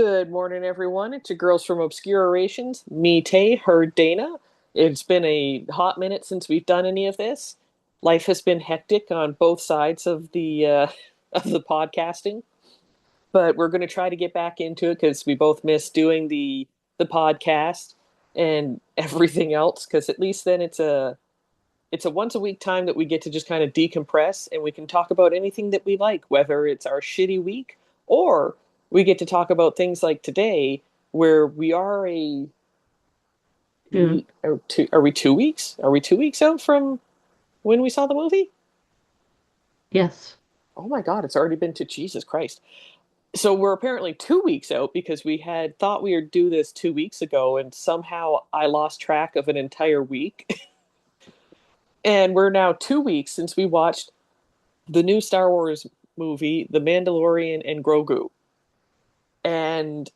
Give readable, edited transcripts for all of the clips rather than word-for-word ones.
Good morning, everyone. It's your girls from Obscure Orations. Me, Tay, her, Dana. It's been a hot minute since we've done any of this. Life has been hectic on both sides of the of the podcasting, but we're going to try to get back into it because we both miss doing the podcast and everything else. Because at least then it's a once a week time that we get to just kind of decompress and we can talk about anything that we like, whether it's our shitty week or we get to talk about things like today where we are June. are we 2 weeks? Are we 2 weeks out from when we saw the movie? Yes. Oh my God, it's already been to Jesus Christ. So we're apparently 2 weeks out because we had thought we would do this 2 weeks ago and somehow I lost track of an entire week. And we're now 2 weeks since we watched the new Star Wars movie, The Mandalorian and Grogu. And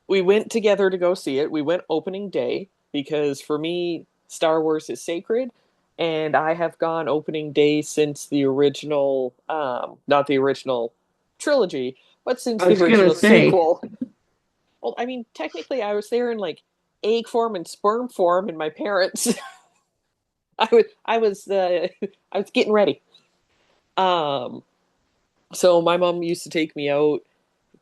we went together to go see it. We went opening day because for me, Star Wars is sacred. And I have gone opening day since the original, not the original trilogy, but since I the was gonna original say, sequel. Well, I mean, technically, I was there in like egg form and sperm form, and my parents. I was getting ready. Um, so my mom used to take me out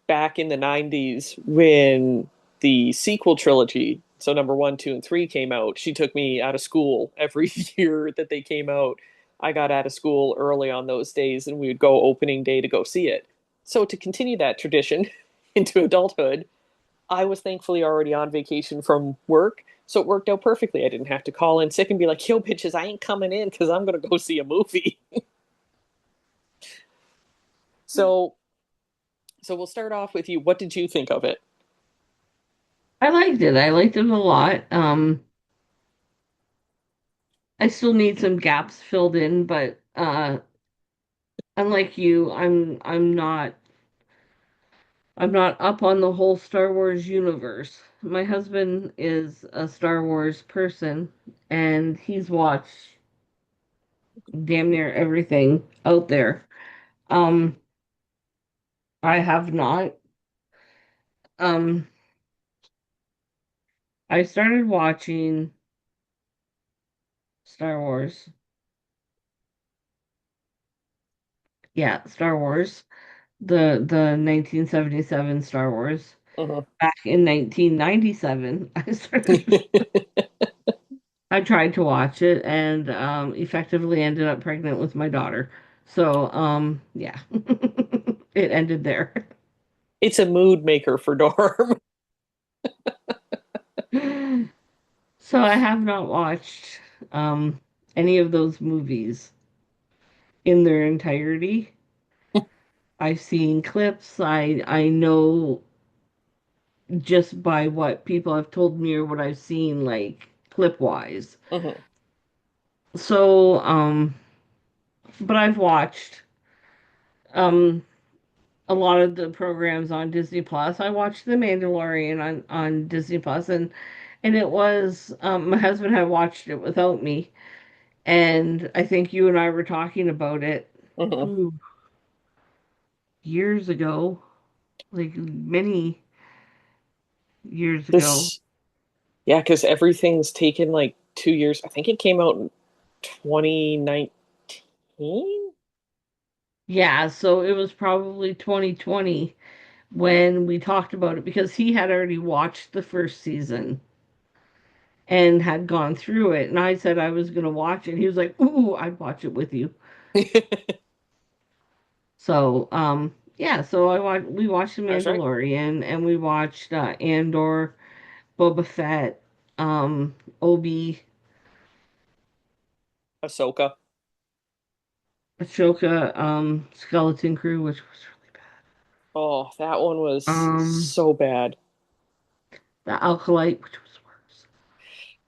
back in the 90s when the sequel trilogy, so number one, two, and three came out. She took me out of school every year that they came out. I got out of school early on those days and we would go opening day to go see it. So to continue that tradition into adulthood, I was thankfully already on vacation from work. So it worked out perfectly. I didn't have to call in sick and be like, yo, bitches, I ain't coming in because I'm going to go see a movie. So so we'll start off with you. What did you think of it? I liked it. I liked it a lot. I still need some gaps filled in, but unlike you, I'm not up on the whole Star Wars universe. My husband is a Star Wars person, and he's watched damn near everything out there. Um, I have not. Um, I started watching Star Wars. Yeah, Star Wars. The 1977 Star Wars. Uh-huh. Back in 1997, I tried to watch it and effectively ended up pregnant with my daughter. So, yeah. It ended there. It's a mood maker for Norm. So I have not watched um any of those movies in their entirety. I've seen clips. I know just by what people have told me or what I've seen, like clip wise. Mhm. So, but I've watched um a lot of the programs on Disney Plus. I watched The Mandalorian on Disney Plus, and it was my husband had watched it without me, and I think you and I were talking about it Mhm. ooh, years ago, like many years ago. This, yeah, because everything's taken like 2 years. I think it came out in 2019. Yeah, so it was probably 2020 when we talked about it because he had already watched the first season and had gone through it. And I said I was going to watch it. He was like, "Ooh, I'd watch it with you." So, yeah, so we watched The That's right. Mandalorian and we watched Andor, Boba Fett, Obi, Ahsoka. Ashoka, Skeleton Crew, which was really Oh, that one bad. was so bad. The Alkalite, which was worse.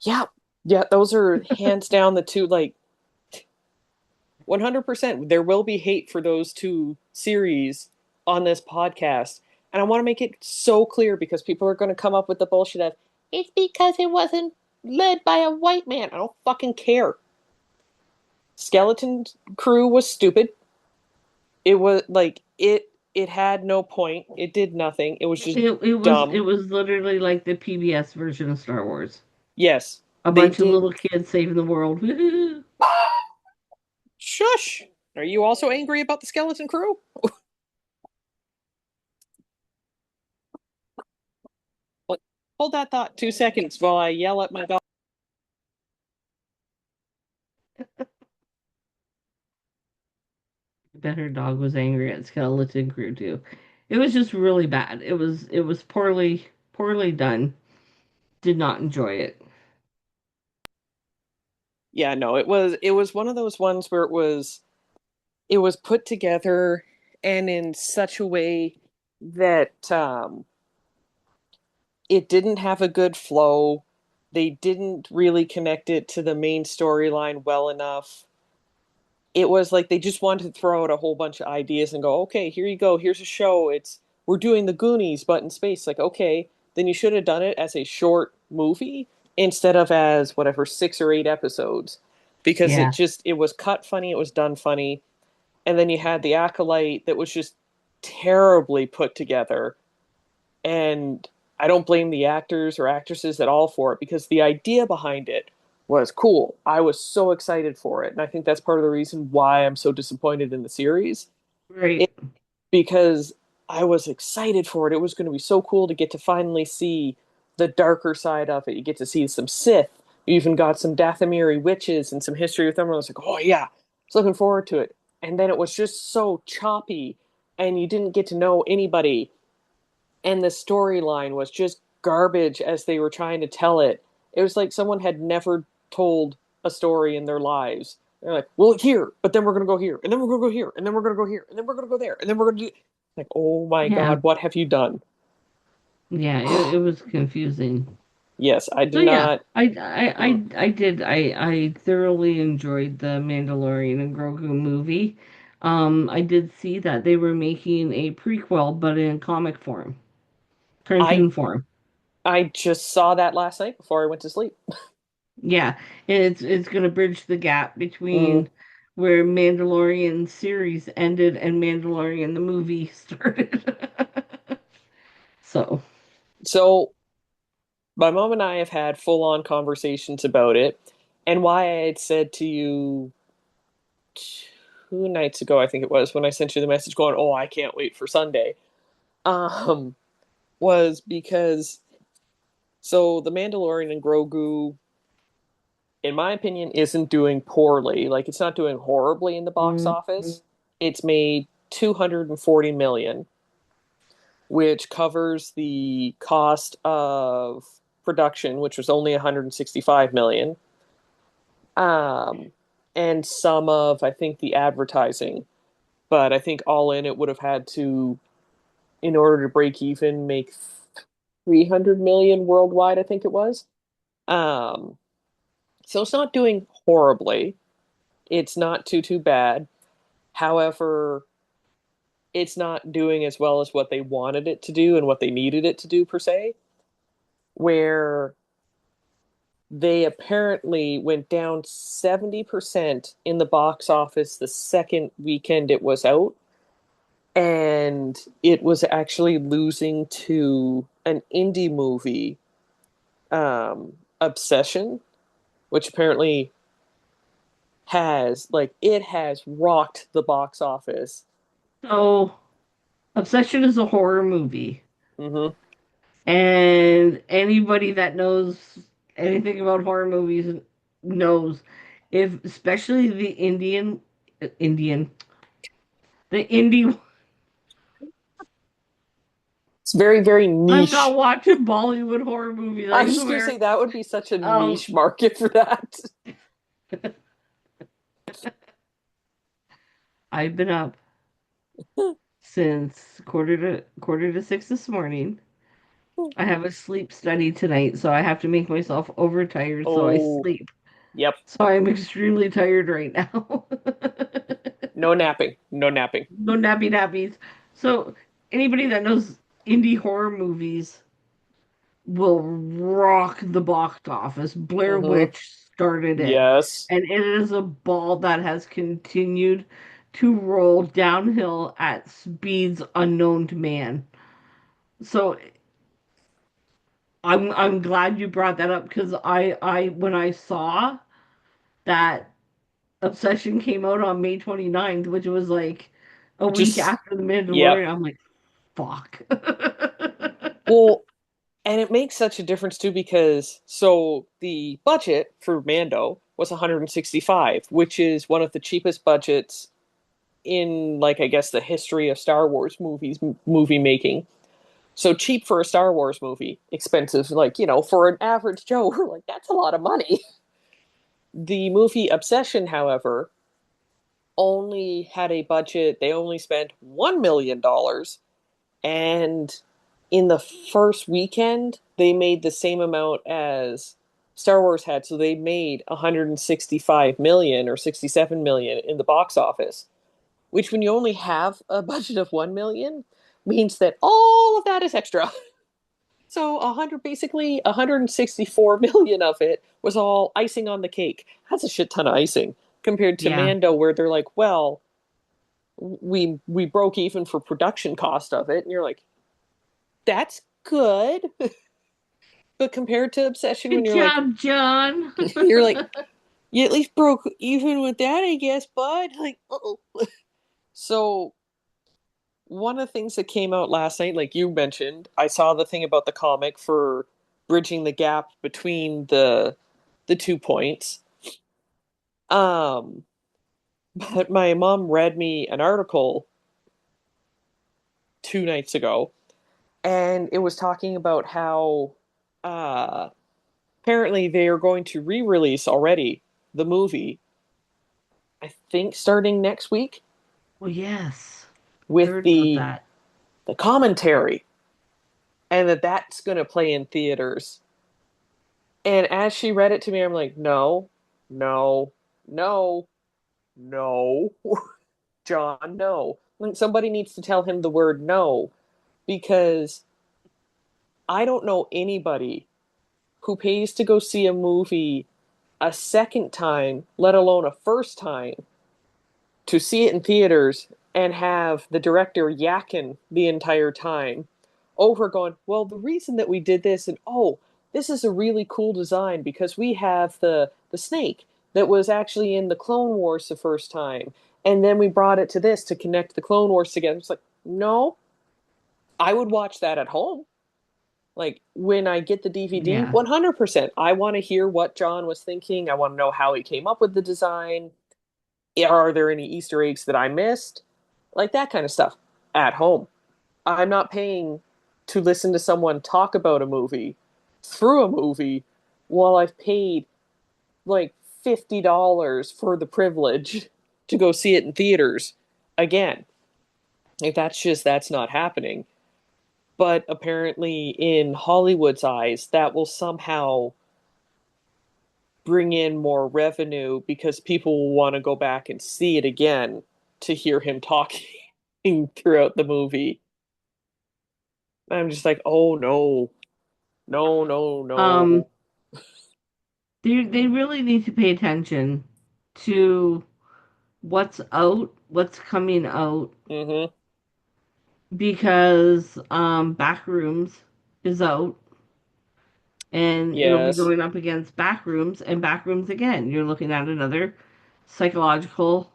Yeah. Yeah, those are hands down the two, like 100%. There will be hate for those two series on this podcast. And I want to make it so clear because people are going to come up with the bullshit of, it's because it wasn't led by a white man. I don't fucking care. Skeleton Crew was stupid. It was like it. It had no point. It did nothing. It was just It dumb. was literally like the PBS version of Star Wars. Yes, A they bunch of did. little kids saving the world. Woohoo. Shush. Are you also angry about the skeleton crew? Like, hold that thought 2 seconds while I yell at my dog. Bet her dog was angry at Skeleton Crew too. It was just really bad. It was poorly done. Did not enjoy it. Yeah, no, it was one of those ones where it was put together and in such a way that it didn't have a good flow. They didn't really connect it to the main storyline well enough. It was like they just wanted to throw out a whole bunch of ideas and go, okay, here you go. Here's a show. We're doing the Goonies, but in space. Like, okay, then you should have done it as a short movie instead of as whatever 6 or 8 episodes, because Yeah. it was cut funny. It was done funny, and then you had the acolyte that was just terribly put together, and I don't blame the actors or actresses at all for it because the idea behind it was cool. I was so excited for it, and I think that's part of the reason why I'm so disappointed in the series. Right. It, because I was excited for it. It was going to be so cool to get to finally see the darker side of it. You get to see some Sith. You even got some Dathomiri witches and some history with them. I was like, oh yeah, I was looking forward to it. And then it was just so choppy, and you didn't get to know anybody, and the storyline was just garbage as they were trying to tell it. It was like someone had never told a story in their lives. They're like, well, here, but then we're going to go here, and then we're going to go here, and then we're going to go here, and then we're going to go there, and then we're going to do. Like, oh my Yeah. God, what have you done? Yeah, it was confusing. Yes, I So did yeah, not. I thoroughly enjoyed the Mandalorian and Grogu movie. I did see that they were making a prequel, but in comic form, I cartoon form. I just saw that last night before I went to sleep. Yeah, and it's gonna bridge the gap Mm. between where Mandalorian series ended and Mandalorian the movie started. So, So my mom and I have had full on conversations about it, and why I had said to you 2 nights ago, I think it was, when I sent you the message going, "Oh, I can't wait for Sunday," um, was because the Mandalorian and Grogu, in my opinion, isn't doing poorly. Like it's not doing horribly in the box mm, office. It's made 240 million, which covers the cost of production, which was only 165 million, um, and some of I think the advertising. But I think all in it would have had to, in order to break even, make 300 million worldwide, I think it was. Um, so it's not doing horribly. It's not too bad. However, it's not doing as well as what they wanted it to do and what they needed it to do per se, where they apparently went down 70% in the box office the second weekend it was out, and it was actually losing to an indie movie, Obsession, which apparently it has rocked the box office. so Obsession is a horror movie. Hmm. And anybody that knows anything about horror movies knows if especially Indian the indie It's very, very I'm not niche. watching Bollywood horror movies, I I was just gonna swear. say that would be such a Um niche market for that. I've been up since quarter to six this morning. I have a sleep study tonight, so I have to make myself overtired so I Oh, sleep. yep. So I'm extremely tired right now. No napping. No napping. No nappies. So anybody that knows indie horror movies will rock the box office. Blair Hmm. Witch started it, Yes. and it is a ball that has continued to roll downhill at speeds unknown to man. So I'm glad you brought that up because I when I saw that Obsession came out on May 29th, which was like a week Just, after The yeah. Mandalorian, I'm like, fuck. Well, and it makes such a difference too because so the budget for Mando was 165, which is one of the cheapest budgets in like I guess the history of Star Wars movie making. So cheap for a Star Wars movie, expensive like, for an average Joe, we're like that's a lot of money. The movie Obsession, however, only had a budget. They only spent $1 million, and in the first weekend, they made the same amount as Star Wars had. So they made 165 million or 67 million in the box office, which when you only have a budget of 1 million means that all of that is extra. So 164 million of it was all icing on the cake. That's a shit ton of icing compared to Yeah. Mando, where they're like, well, we broke even for production cost of it, and you're like, that's good. But compared to Obsession, when Good you're like, job, John. you're like, you at least broke even with that, I guess, bud. Like, oh. So one of the things that came out last night, like you mentioned, I saw the thing about the comic for bridging the gap between the 2 points. Um, but my mom read me an article 2 nights ago, and it was talking about how uh apparently they are going to re-release already the movie, I think starting next week, Well, yes. I with heard about the that. the commentary, and that's going to play in theaters. And as she read it to me, I'm like, no, no, no, no, John, no. Like somebody needs to tell him the word no, because I don't know anybody who pays to go see a movie a second time, let alone a first time, to see it in theaters and have the director yakking the entire time over going, well, the reason that we did this, and oh, this is a really cool design because we have the snake that was actually in the Clone Wars the first time, and then we brought it to this to connect the Clone Wars together. It's like, no, I would watch that at home. Like when I get the DVD, Yeah. 100%. I want to hear what John was thinking. I want to know how he came up with the design. Are there any Easter eggs that I missed? Like that kind of stuff at home. I'm not paying to listen to someone talk about a movie through a movie while I've paid like $50 for the privilege to go see it in theaters again. Like that's not happening. But apparently in Hollywood's eyes, that will somehow bring in more revenue because people will want to go back and see it again to hear him talking throughout the movie. I'm just like, oh no, no, no, Um, no. they really need to pay attention to what's out, what's coming out, Mm-hmm. because Backrooms is out and it'll be Yes. going up against Backrooms and Backrooms again. You're looking at another psychological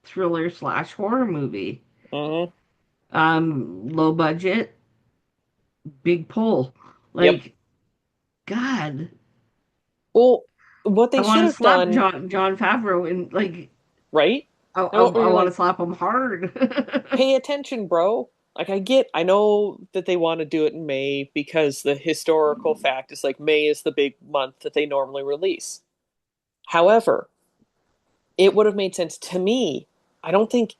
thriller slash horror movie. Mm-hmm. Low budget, big pull. Yep. Like, God, Well, what I they should want to have slap done, John Favreau and like right? I And you're want to like, slap him hard. pay attention, bro. Like I know that they want to do it in May because the historical fact is like May is the big month that they normally release. However, it would have made sense to me. I don't think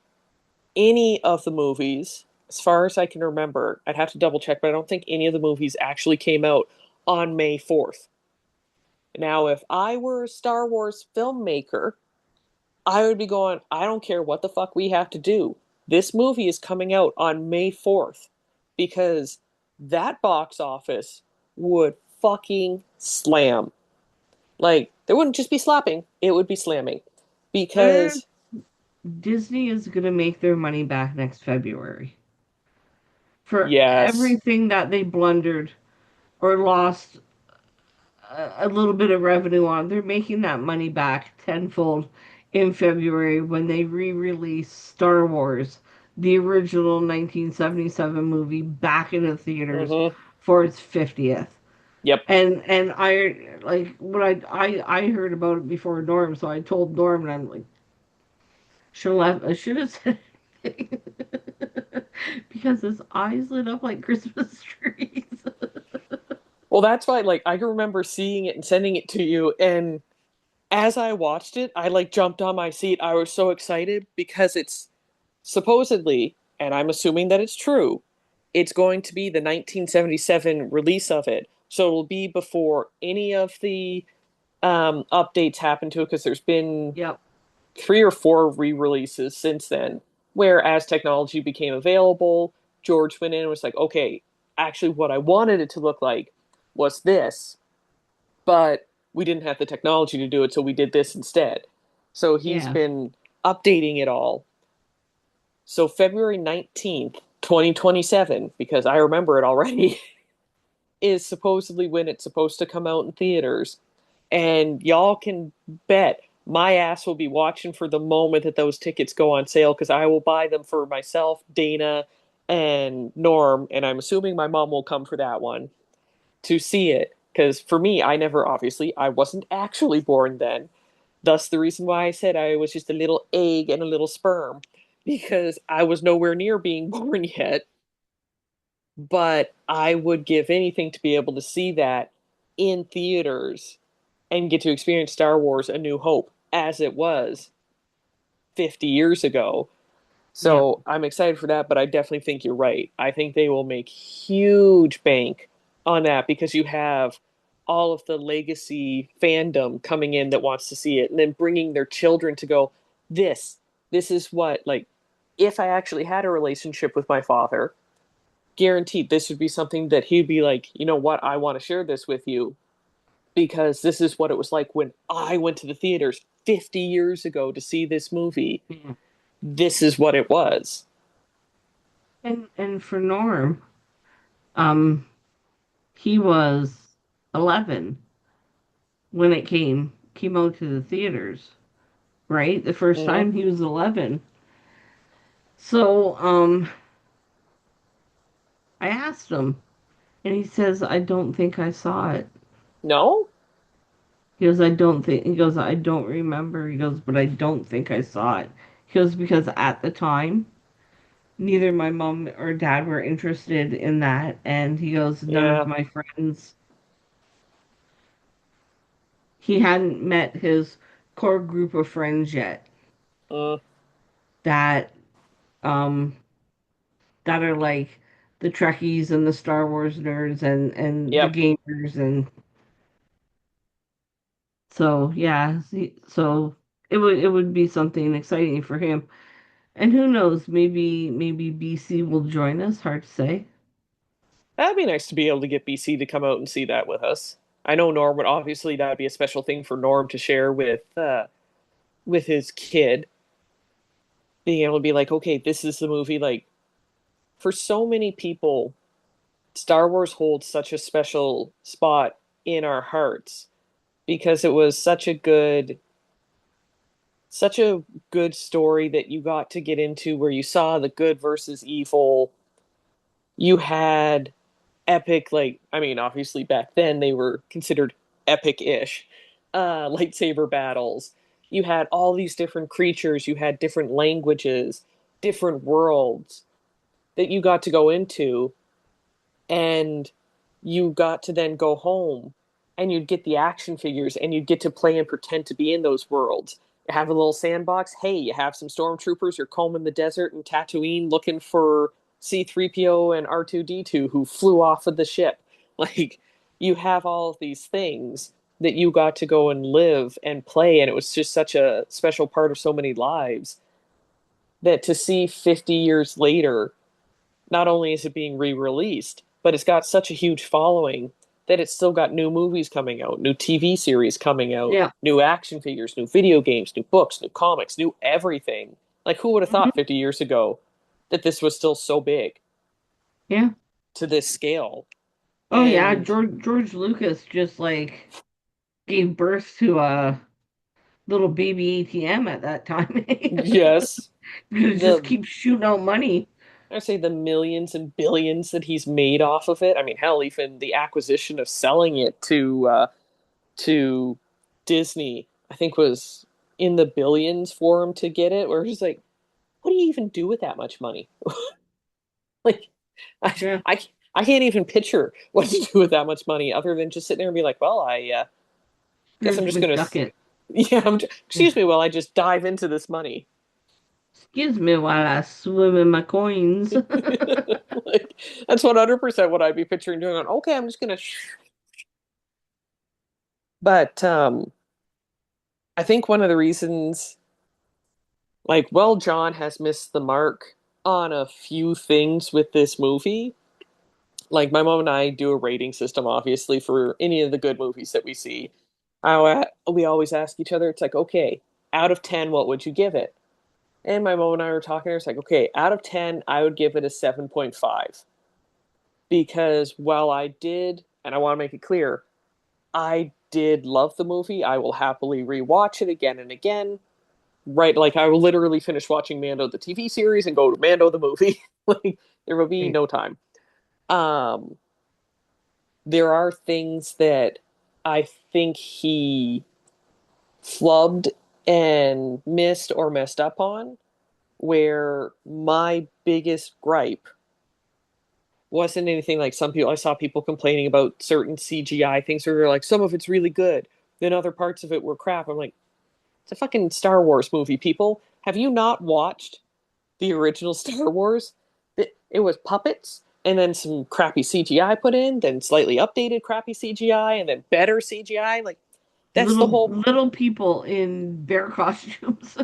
any of the movies, as far as I can remember, I'd have to double check, but I don't think any of the movies actually came out on May 4th. Now, if I were a Star Wars filmmaker, I would be going, I don't care what the fuck we have to do. This movie is coming out on May 4th because that box office would fucking slam. Like, there wouldn't just be slapping, it would be slamming. Eh, Because Disney is going to make their money back next February for Yes. everything that they blundered or lost a little bit of revenue on. They're making that money back tenfold in February when they re-release Star Wars, the original 1977 movie, back into theaters Mm-hmm. for its 50th. Yep. And I like when I heard about it before Norm, so I told Norm, and I'm like, I should have said anything because his eyes lit up like Christmas trees. Well, that's why, like, I can remember seeing it and sending it to you, and as I watched it, I like jumped on my seat. I was so excited because it's supposedly, and I'm assuming that it's true, it's going to be the 1977 release of it. So it'll be before any of the updates happen to it because there's been Yep. 3 or 4 re-releases since then. Where as technology became available, George went in and was like, okay, actually, what I wanted it to look like was this, but we didn't have the technology to do it, so we did this instead. So he's Yeah. been updating it all. So February 19th, 2027, because I remember it already, is supposedly when it's supposed to come out in theaters. And y'all can bet my ass will be watching for the moment that those tickets go on sale because I will buy them for myself, Dana, and Norm. And I'm assuming my mom will come for that one to see it. Because for me, obviously, I wasn't actually born then. Thus, the reason why I said I was just a little egg and a little sperm, because I was nowhere near being born yet. But I would give anything to be able to see that in theaters and get to experience Star Wars A New Hope as it was 50 years ago. Yep. So I'm excited for that, but I definitely think you're right. I think they will make huge bank on that because you have all of the legacy fandom coming in that wants to see it and then bringing their children to go, this, this is what, like, if I actually had a relationship with my father, guaranteed this would be something that he'd be like, you know what, I want to share this with you because this is what it was like when I went to the theaters 50 years ago to see this movie. Yeah. This is what it was. And for Norm, um, he was 11 when it came out to the theaters, right? The first Mm-hmm. time he was 11. So, I asked him, and he says, I don't think I saw it. No? He goes, I don't remember. He goes, but I don't think I saw it. He goes, because at the time, neither my mom or dad were interested in that. And he goes, none of Yeah. my friends, he hadn't met his core group of friends yet Mm, that, um, that are like the Trekkies and the Star Wars nerds and the yep. gamers. And so, yeah, so it would be something exciting for him. And who knows, maybe BC will join us. Hard to say. That'd be nice to be able to get BC to come out and see that with us. I know Norm would obviously that'd be a special thing for Norm to share with his kid, being able to be like, okay, this is the movie. Like for so many people, Star Wars holds such a special spot in our hearts because it was such a good story that you got to get into where you saw the good versus evil. You had epic, like, I mean, obviously back then they were considered epic-ish lightsaber battles. You had all these different creatures, you had different languages, different worlds that you got to go into, and you got to then go home and you'd get the action figures and you'd get to play and pretend to be in those worlds. You have a little sandbox. Hey, you have some stormtroopers. You're combing the desert and Tatooine looking for C3PO and R2D2 who flew off of the ship. Like, you have all of these things that you got to go and live and play. And it was just such a special part of so many lives that to see 50 years later not only is it being re-released, but it's got such a huge following that it's still got new movies coming out, new TV series coming out, Yeah. new action figures, new video games, new books, new comics, new everything. Like, who would have Mhm. thought 50 years ago that this was still so big Yeah. to this scale? Oh yeah, And George Lucas just like gave birth to a little baby ATM at that time. yes, It just the keeps shooting out money. I say the millions and billions that he's made off of it. I mean, hell, even the acquisition of selling it to Disney, I think was in the billions for him to get it. Where he's like, what do you even do with that much money? Like, I, Yeah, I, I can't even picture what to do with that much money other than just sit there and be like, well, I guess I'm Scrooge just gonna, McDucket. yeah, Yeah. excuse me, while I just dive into this money. Excuse me while I swim in my coins. Like, that's 100% what I'd be picturing doing. Okay, I'm just gonna. But I think one of the reasons, like, well, John has missed the mark on a few things with this movie. Like, my mom and I do a rating system, obviously, for any of the good movies that we see. We always ask each other, it's like, okay, out of 10, what would you give it? And my mom and I were talking, it's like, okay, out of 10, I would give it a 7.5. Because while I did, and I want to make it clear, I did love the movie, I will happily rewatch it again and again. Right, like I will literally finish watching Mando the TV series and go to Mando the movie. Like there will be Right. no time. Um, there are things that I think he flubbed and missed or messed up on. Where my biggest gripe wasn't anything like some people. I saw people complaining about certain CGI things where they're like, some of it's really good, then other parts of it were crap. I'm like, it's a fucking Star Wars movie, people. Have you not watched the original Star Wars? It was puppets and then some crappy CGI put in, then slightly updated crappy CGI, and then better CGI. Like that's the whole. Little people in bear costumes.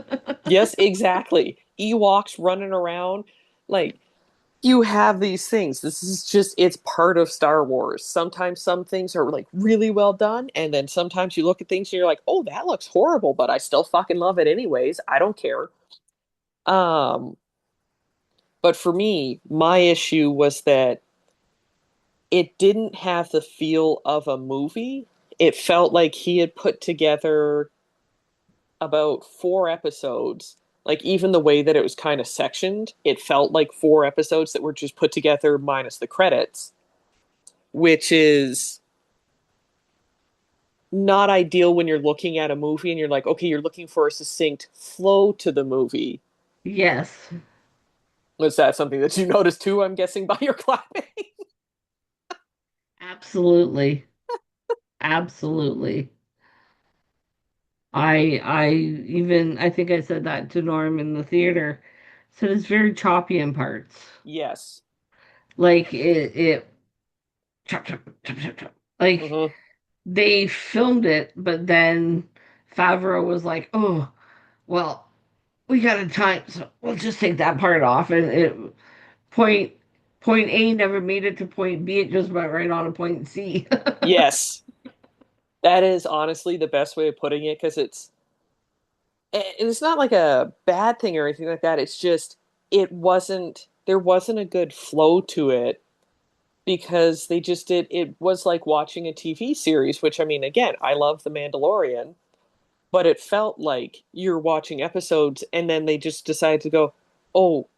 Yes, exactly. Ewoks running around, like you have these things. This is just it's part of Star Wars. Sometimes some things are like really well done, and then sometimes you look at things and you're like, oh, that looks horrible, but I still fucking love it anyways. I don't care. Um, but for me, my issue was that it didn't have the feel of a movie. It felt like he had put together about 4 episodes. Like even the way that it was kind of sectioned, it felt like 4 episodes that were just put together minus the credits, which is not ideal when you're looking at a movie and you're like, okay, you're looking for a succinct flow to the movie. Yes, Was that something that you noticed too? I'm guessing by your clapping. absolutely. Absolutely. I think I said that to Norm in the theater. Said it's very choppy in parts. Yes. Like it chop chop chop chop chop. Like Mm-hmm. they filmed it, but then Favreau was like, "Oh, well, we got a time, so we'll just take that part off." And it point point A never made it to point B. It just went right on to point C. Yes. That is honestly the best way of putting it because it's not like a bad thing or anything like that. It's just there wasn't a good flow to it because they just did it was like watching a TV series, which I mean again, I love The Mandalorian, but it felt like you're watching episodes and then they just decided to go, "Oh,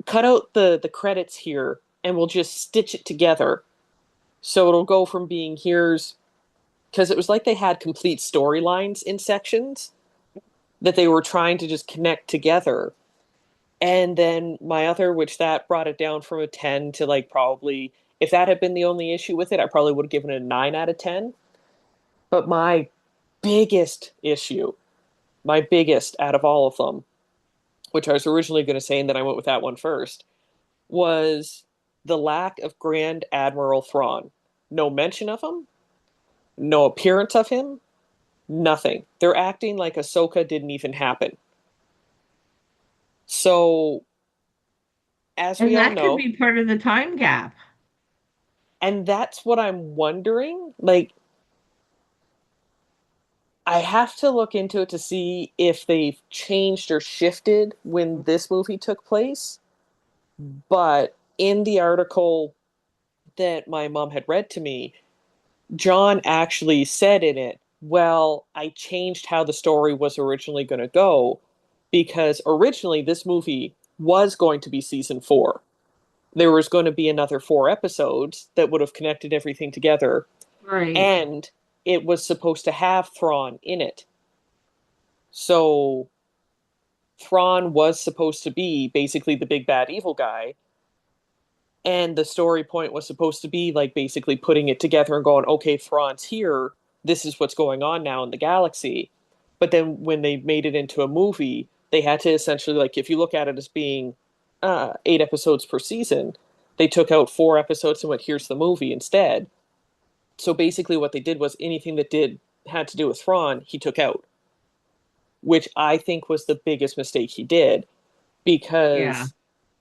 cut out the credits here and we'll just stitch it together." So it'll go from being here's because it was like they had complete storylines in sections that they were trying to just connect together. And then my other, which that brought it down from a 10 to like probably, if that had been the only issue with it, I probably would have given it a 9 out of 10. But my biggest issue, my biggest out of all of them, which I was originally going to say, and then I went with that one first, was the lack of Grand Admiral Thrawn. No mention of him, no appearance of him, nothing. They're acting like Ahsoka didn't even happen. So, as we And all that could know, be part of the time gap. and that's what I'm wondering. Like, I have to look into it to see if they've changed or shifted when this movie took place. But in the article that my mom had read to me, John actually said in it, well, I changed how the story was originally going to go because originally this movie was going to be season 4. There was going to be another 4 episodes that would have connected everything together, Right. and it was supposed to have Thrawn in it. So Thrawn was supposed to be basically the big bad evil guy, and the story point was supposed to be like basically putting it together and going, okay, Thrawn's here. This is what's going on now in the galaxy. But then when they made it into a movie, they had to essentially, like, if you look at it as being 8 episodes per season, they took out 4 episodes and went, here's the movie instead. So basically, what they did was anything that did had to do with Thrawn, he took out, which I think was the biggest mistake he did Yeah. because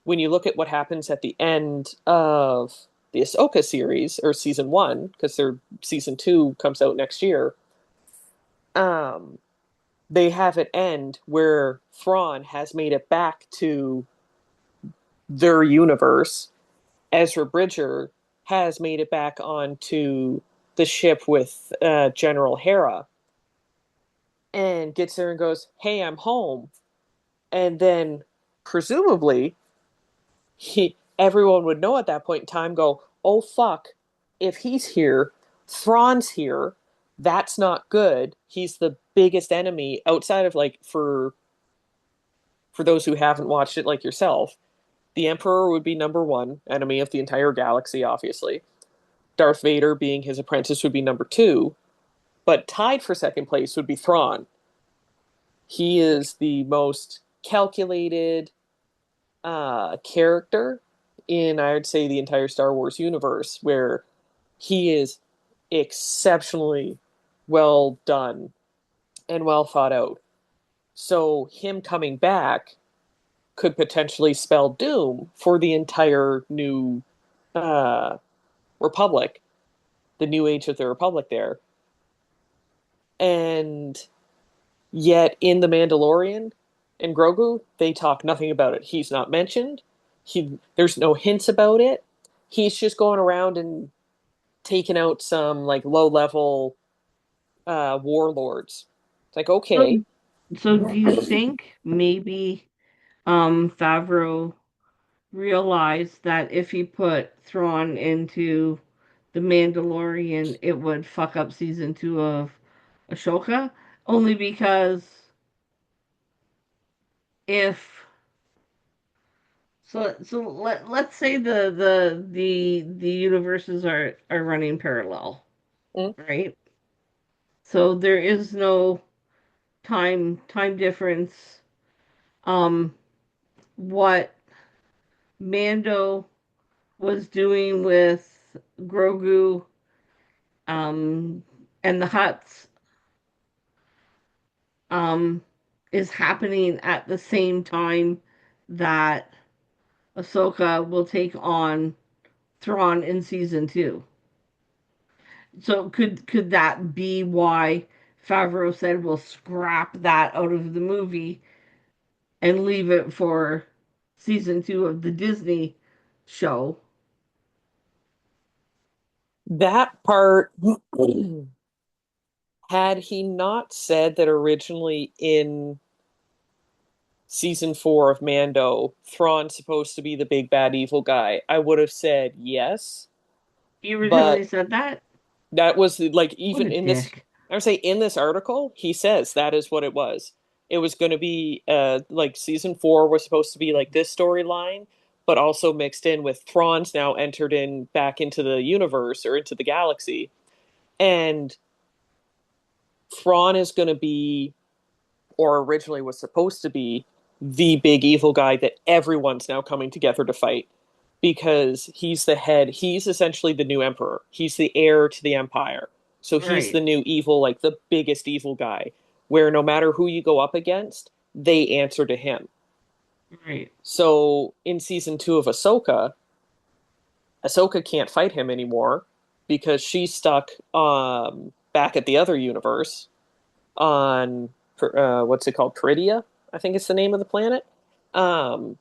when you look at what happens at the end of the Ahsoka series or season 1, because their season 2 comes out next year, um, they have it end where Thrawn has made it back to their universe. Ezra Bridger has made it back onto the ship with General Hera and gets there and goes, "Hey, I'm home." And then presumably everyone would know at that point in time, go, oh fuck, if he's here, Thrawn's here, that's not good. He's the biggest enemy outside of, like, for those who haven't watched it like yourself, the Emperor would be number one enemy of the entire galaxy, obviously. Darth Vader being his apprentice would be number two, but tied for second place would be Thrawn. He is the most calculated character in, I would say, the entire Star Wars universe, where he is exceptionally well done and well thought out. So him coming back could potentially spell doom for the entire new uh, Republic, the new age of the Republic there. And yet in The Mandalorian and Grogu, they talk nothing about it. He's not mentioned. There's no hints about it. He's just going around and taking out some like low level warlords. It's like, okay, So, so do you think maybe Favreau realized that if he put Thrawn into The Mandalorian, it would fuck up season 2 of Ashoka? Only because if let's say the universes are running parallel, mm, right? So there is no time difference. Um, what Mando was doing with Grogu, and the Huts, um, is happening at the same time that Ahsoka will take on Thrawn in season 2. So could that be why Favreau said we'll scrap that out of the movie and leave it for season 2 of the Disney show? that part, had he not said that originally in season 4 of Mando, Thrawn's supposed to be the big bad evil guy, I would have said yes. He originally But said that. that was like, What a even in this, dick. I would say in this article, he says that is what it was. It was going to be like season 4 was supposed to be like this storyline, but also mixed in with Thrawn's now entered in back into the universe or into the galaxy. And Thrawn is going to be, or originally was supposed to be, the big evil guy that everyone's now coming together to fight because he's the head. He's essentially the new emperor. He's the heir to the empire. So he's Right, the new evil, like the biggest evil guy, where no matter who you go up against, they answer to him. right, So in season 2 of Ahsoka, Ahsoka can't fight him anymore because she's stuck back at the other universe. on what's it called? Peridia, I think it's the name of the planet. Um,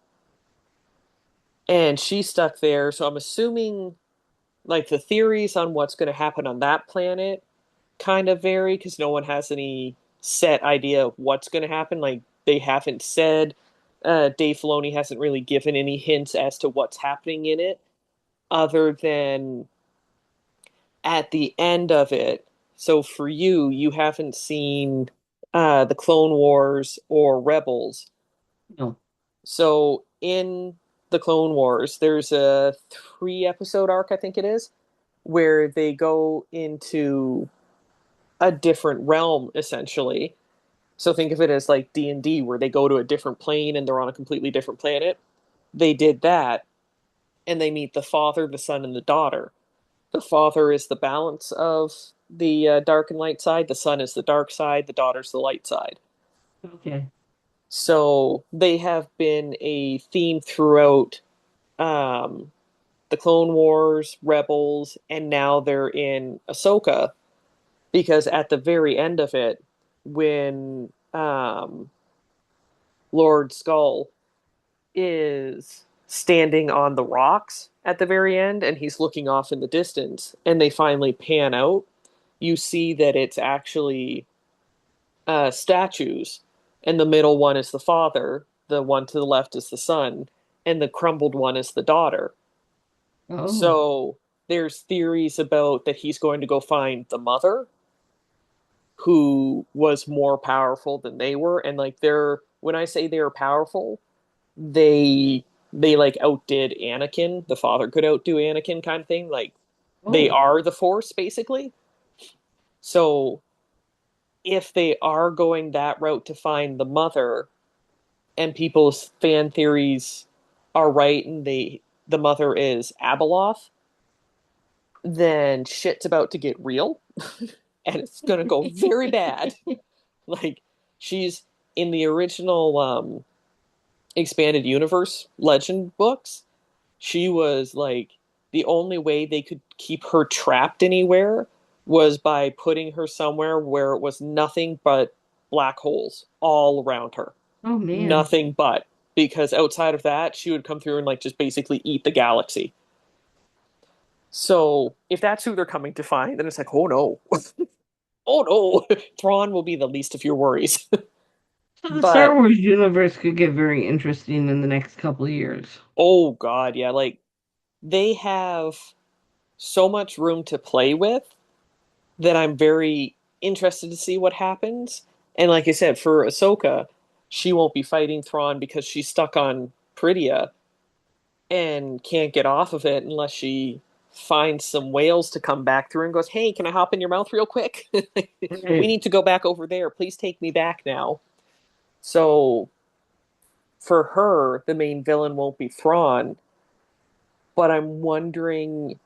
and she's stuck there. So I'm assuming like the theories on what's going to happen on that planet kind of vary because no one has any set idea of what's going to happen. Like they haven't said, Dave Filoni hasn't really given any hints as to what's happening in it, other than at the end of it. So for you, you haven't seen the Clone Wars or Rebels. No. So in the Clone Wars, there's a 3 episode arc, I think it is, where they go into a different realm essentially. So think of it as like D&D where they go to a different plane and they're on a completely different planet. They did that and they meet the father, the son and the daughter. The father is the balance of the dark and light side, the son is the dark side, the daughter's the light side. Okay. So they have been a theme throughout um, the Clone Wars, Rebels, and now they're in Ahsoka because at the very end of it, when Lord Skull is standing on the rocks at the very end and he's looking off in the distance and they finally pan out, you see that it's actually statues, and the middle one is the father, the one to the left is the son, and the crumbled one is the daughter. Oh. So there's theories about that he's going to go find the mother who was more powerful than they were, and like they're when I say they're powerful, they like outdid Anakin. The father could outdo Anakin kind of thing. Like they Oh. are the force basically. So if they are going that route to find the mother and people's fan theories are right and the mother is Abeloth, then shit's about to get real and it's going to go very bad. Like she's in the original expanded universe legend books, she was like the only way they could keep her trapped anywhere was by putting her somewhere where it was nothing but black holes all around her. Oh man. Nothing but, because outside of that, she would come through and like just basically eat the galaxy. So if that's who they're coming to find, then it's like, oh no, oh no, Thrawn will be the least of your worries. So the Star But Wars universe could get very interesting in the next couple of years. oh god, yeah, like they have so much room to play with that I'm very interested to see what happens. And like I said, for Ahsoka, she won't be fighting Thrawn because she's stuck on Peridia and can't get off of it unless she finds some whales to come back through and goes, "Hey, can I hop in your mouth real quick? We Right. need to go back over there. Please take me back now." So for her, the main villain won't be Thrawn, but I'm wondering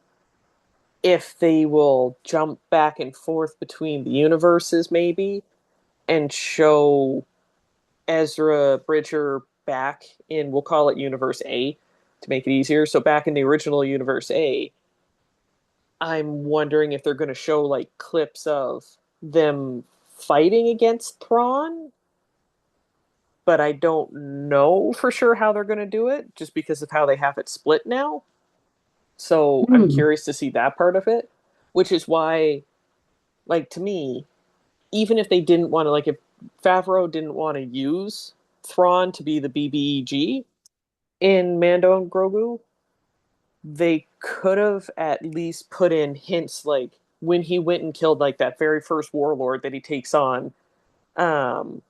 if they will jump back and forth between the universes maybe and show Ezra Bridger back in, we'll call it Universe A to make it easier. So back in the original Universe A, I'm wondering if they're going to show like clips of them fighting against Thrawn, but I don't know for sure how they're going to do it just because of how they have it split now. So I'm Hmm. curious to see that part of it, which is why, like, to me, even if they didn't want to, like, if Favreau didn't want to use Thrawn to be the BBEG in Mando and Grogu, they could have at least put in hints like when he went and killed like that very first warlord that he takes on, um,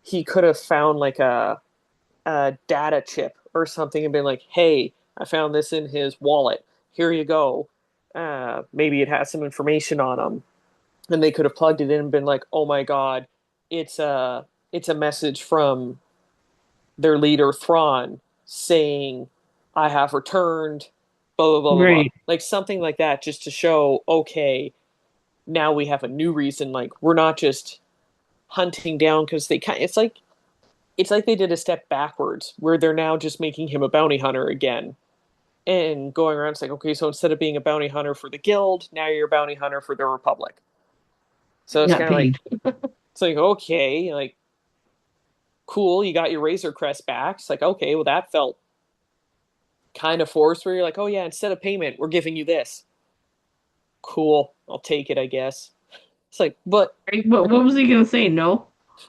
he could have found like a data chip or something and been like, "Hey, I found this in his wallet. Here you go." Maybe it has some information on him, and they could have plugged it in and been like, "Oh my god, it's a message from their leader Thrawn saying, I have returned, blah blah blah blah blah." Right. Like something like that, just to show, okay, now we have a new reason. Like we're not just hunting down because they kind. It's like they did a step backwards, where they're now just making him a bounty hunter again and going around. It's like, okay, so instead of being a bounty hunter for the guild, now you're a bounty hunter for the Republic. So it's Got kind of like paid. It's like, okay, like, cool, you got your Razor Crest back. It's like, okay, well, that felt kind of forced where you're like, oh, yeah, instead of payment, we're giving you this. Cool, I'll take it, I guess. It's like, but Right? But what was he gonna say? No.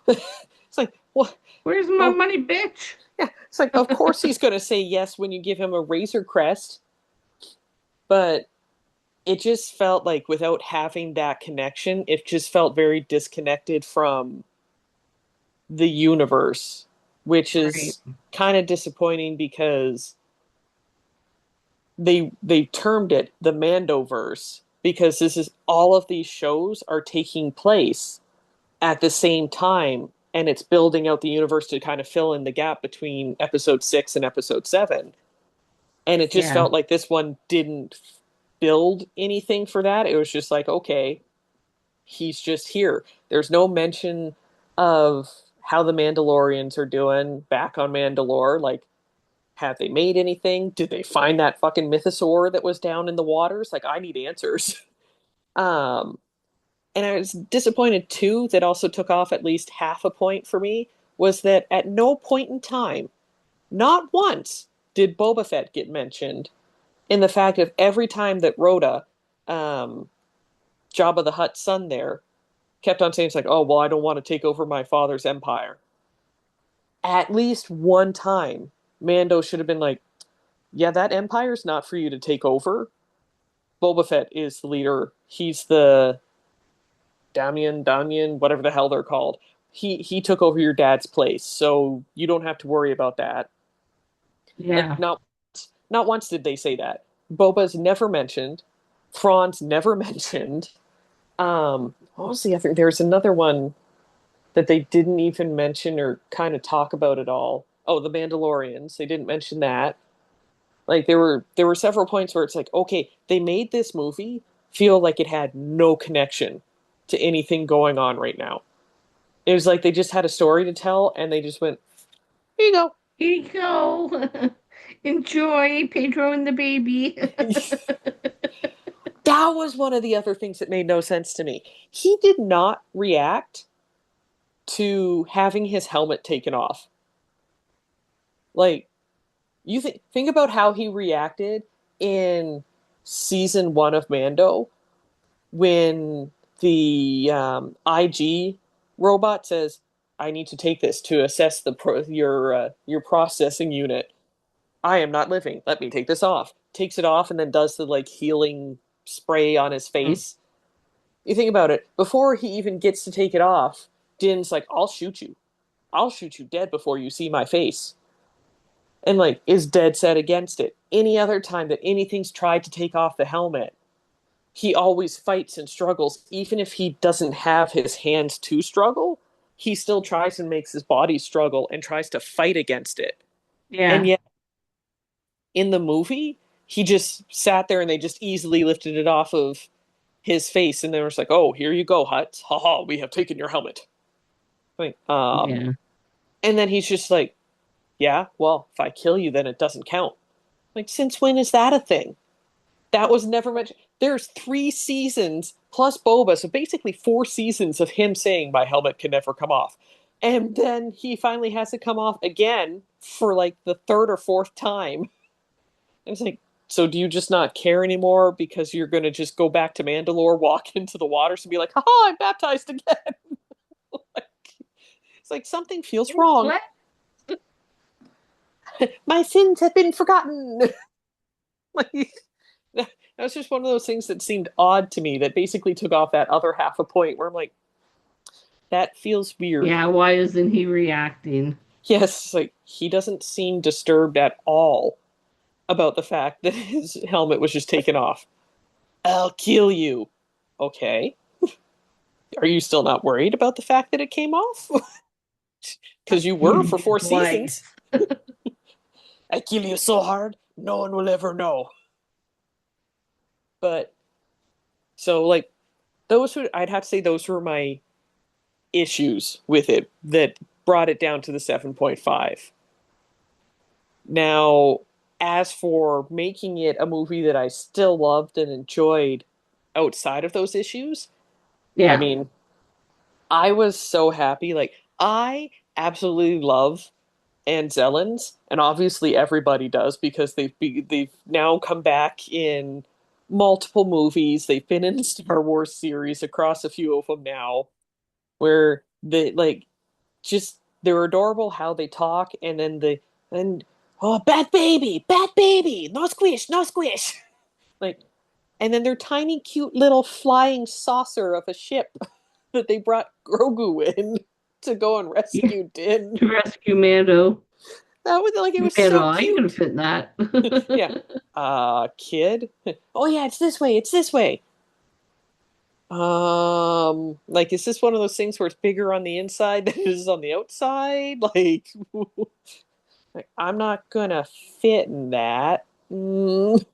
it's like, what? Where's my Oh, money, bitch? yeah. It's like, of course he's going to say yes when you give him a Razor Crest, but it just felt like without having that connection, it just felt very disconnected from the universe, which Right. is kind of disappointing because they termed it the Mandoverse because this is all of these shows are taking place at the same time and it's building out the universe to kind of fill in the gap between episode 6 and episode 7, and it just Yeah. felt like this one didn't build anything for that. It was just like, okay, he's just here. There's no mention of how the Mandalorians are doing back on Mandalore. Like, have they made anything? Did they find that fucking mythosaur that was down in the waters? Like, I need answers. um and I was disappointed too that also took off at least half a point for me was that at no point in time, not once, did Boba Fett get mentioned in the fact of every time that Rhoda, um, Jabba the Hutt's son there, kept on saying, it's like, oh, well, I don't want to take over my father's empire. At least one time, Mando should have been like, yeah, that empire's not for you to take over. Boba Fett is the leader. He's the Damian, whatever the hell they're called. He took over your dad's place, so you don't have to worry about that. Like, Yeah. not once did they say that. Boba's never mentioned. Thrawn's never mentioned. What was the other? There's another one that they didn't even mention or kind of talk about at all. Oh, the Mandalorians. They didn't mention that. Like there were several points where it's like, okay, they made this movie feel like it had no connection to anything going on right now. It was like they just had a story to tell and they just went, here you Here you go. Enjoy Pedro and the baby. go. That was one of the other things that made no sense to me. He did not react to having his helmet taken off. Like, think about how he reacted in season 1 of Mando when the IG robot says, "I need to take this to assess your processing unit. I am not living. Let me take this off." Takes it off and then does the like healing spray on his face. You think about it, before he even gets to take it off, Din's like, "I'll shoot you. I'll shoot you dead before you see my face." And like is dead set against it. Any other time that anything's tried to take off the helmet, he always fights and struggles. Even if he doesn't have his hands to struggle, he still tries and makes his body struggle and tries to fight against it. And Yeah. yet in the movie, he just sat there and they just easily lifted it off of his face and they were just like, "Oh, here you go, Hut. Haha, we have taken your helmet." Like, Yeah. and then he's just like, "Yeah, well, if I kill you, then it doesn't count." Like, since when is that a thing? That was never mentioned. There's 3 seasons plus Boba, so basically 4 seasons of him saying my helmet can never come off. And then he finally has to come off again for like the third or fourth time. And it's like, so do you just not care anymore because you're going to just go back to Mandalore, walk into the waters, and be like, haha, I'm baptized again? It's like something feels wrong. What? My sins have been forgotten. Like, that was just one of those things that seemed odd to me that basically took off that other half a point where I'm like, that feels weird. Yeah, why isn't he reacting? Yes, like he doesn't seem disturbed at all about the fact that his helmet was just taken off. I'll kill you. Okay. Are you still not worried about the fact that it came off? Because you were for four Twice. seasons. I kill you so hard, no one will ever know. But so like I'd have to say those were my issues with it that brought it down to the 7.5. Now, as for making it a movie that I still loved and enjoyed outside of those issues, I Yeah. mean, I was so happy. Like, I absolutely love Anzellans, and obviously everybody does because they've now come back in multiple movies. They've been in the Star Wars series across a few of them now, where they like just they're adorable how they talk, and then and oh, bad baby, no squish, no squish, like, and then their tiny cute little flying saucer of a ship that they brought Grogu in to go and Yeah, rescue Din. to rescue Mando. That was like it was Mando, so I could have cute. fit in that. Yeah. Kid. Oh yeah, it's this way. It's this way. Like, is this one of those things where it's bigger on the inside than it is on the outside? Like I'm not gonna fit in that. Mm.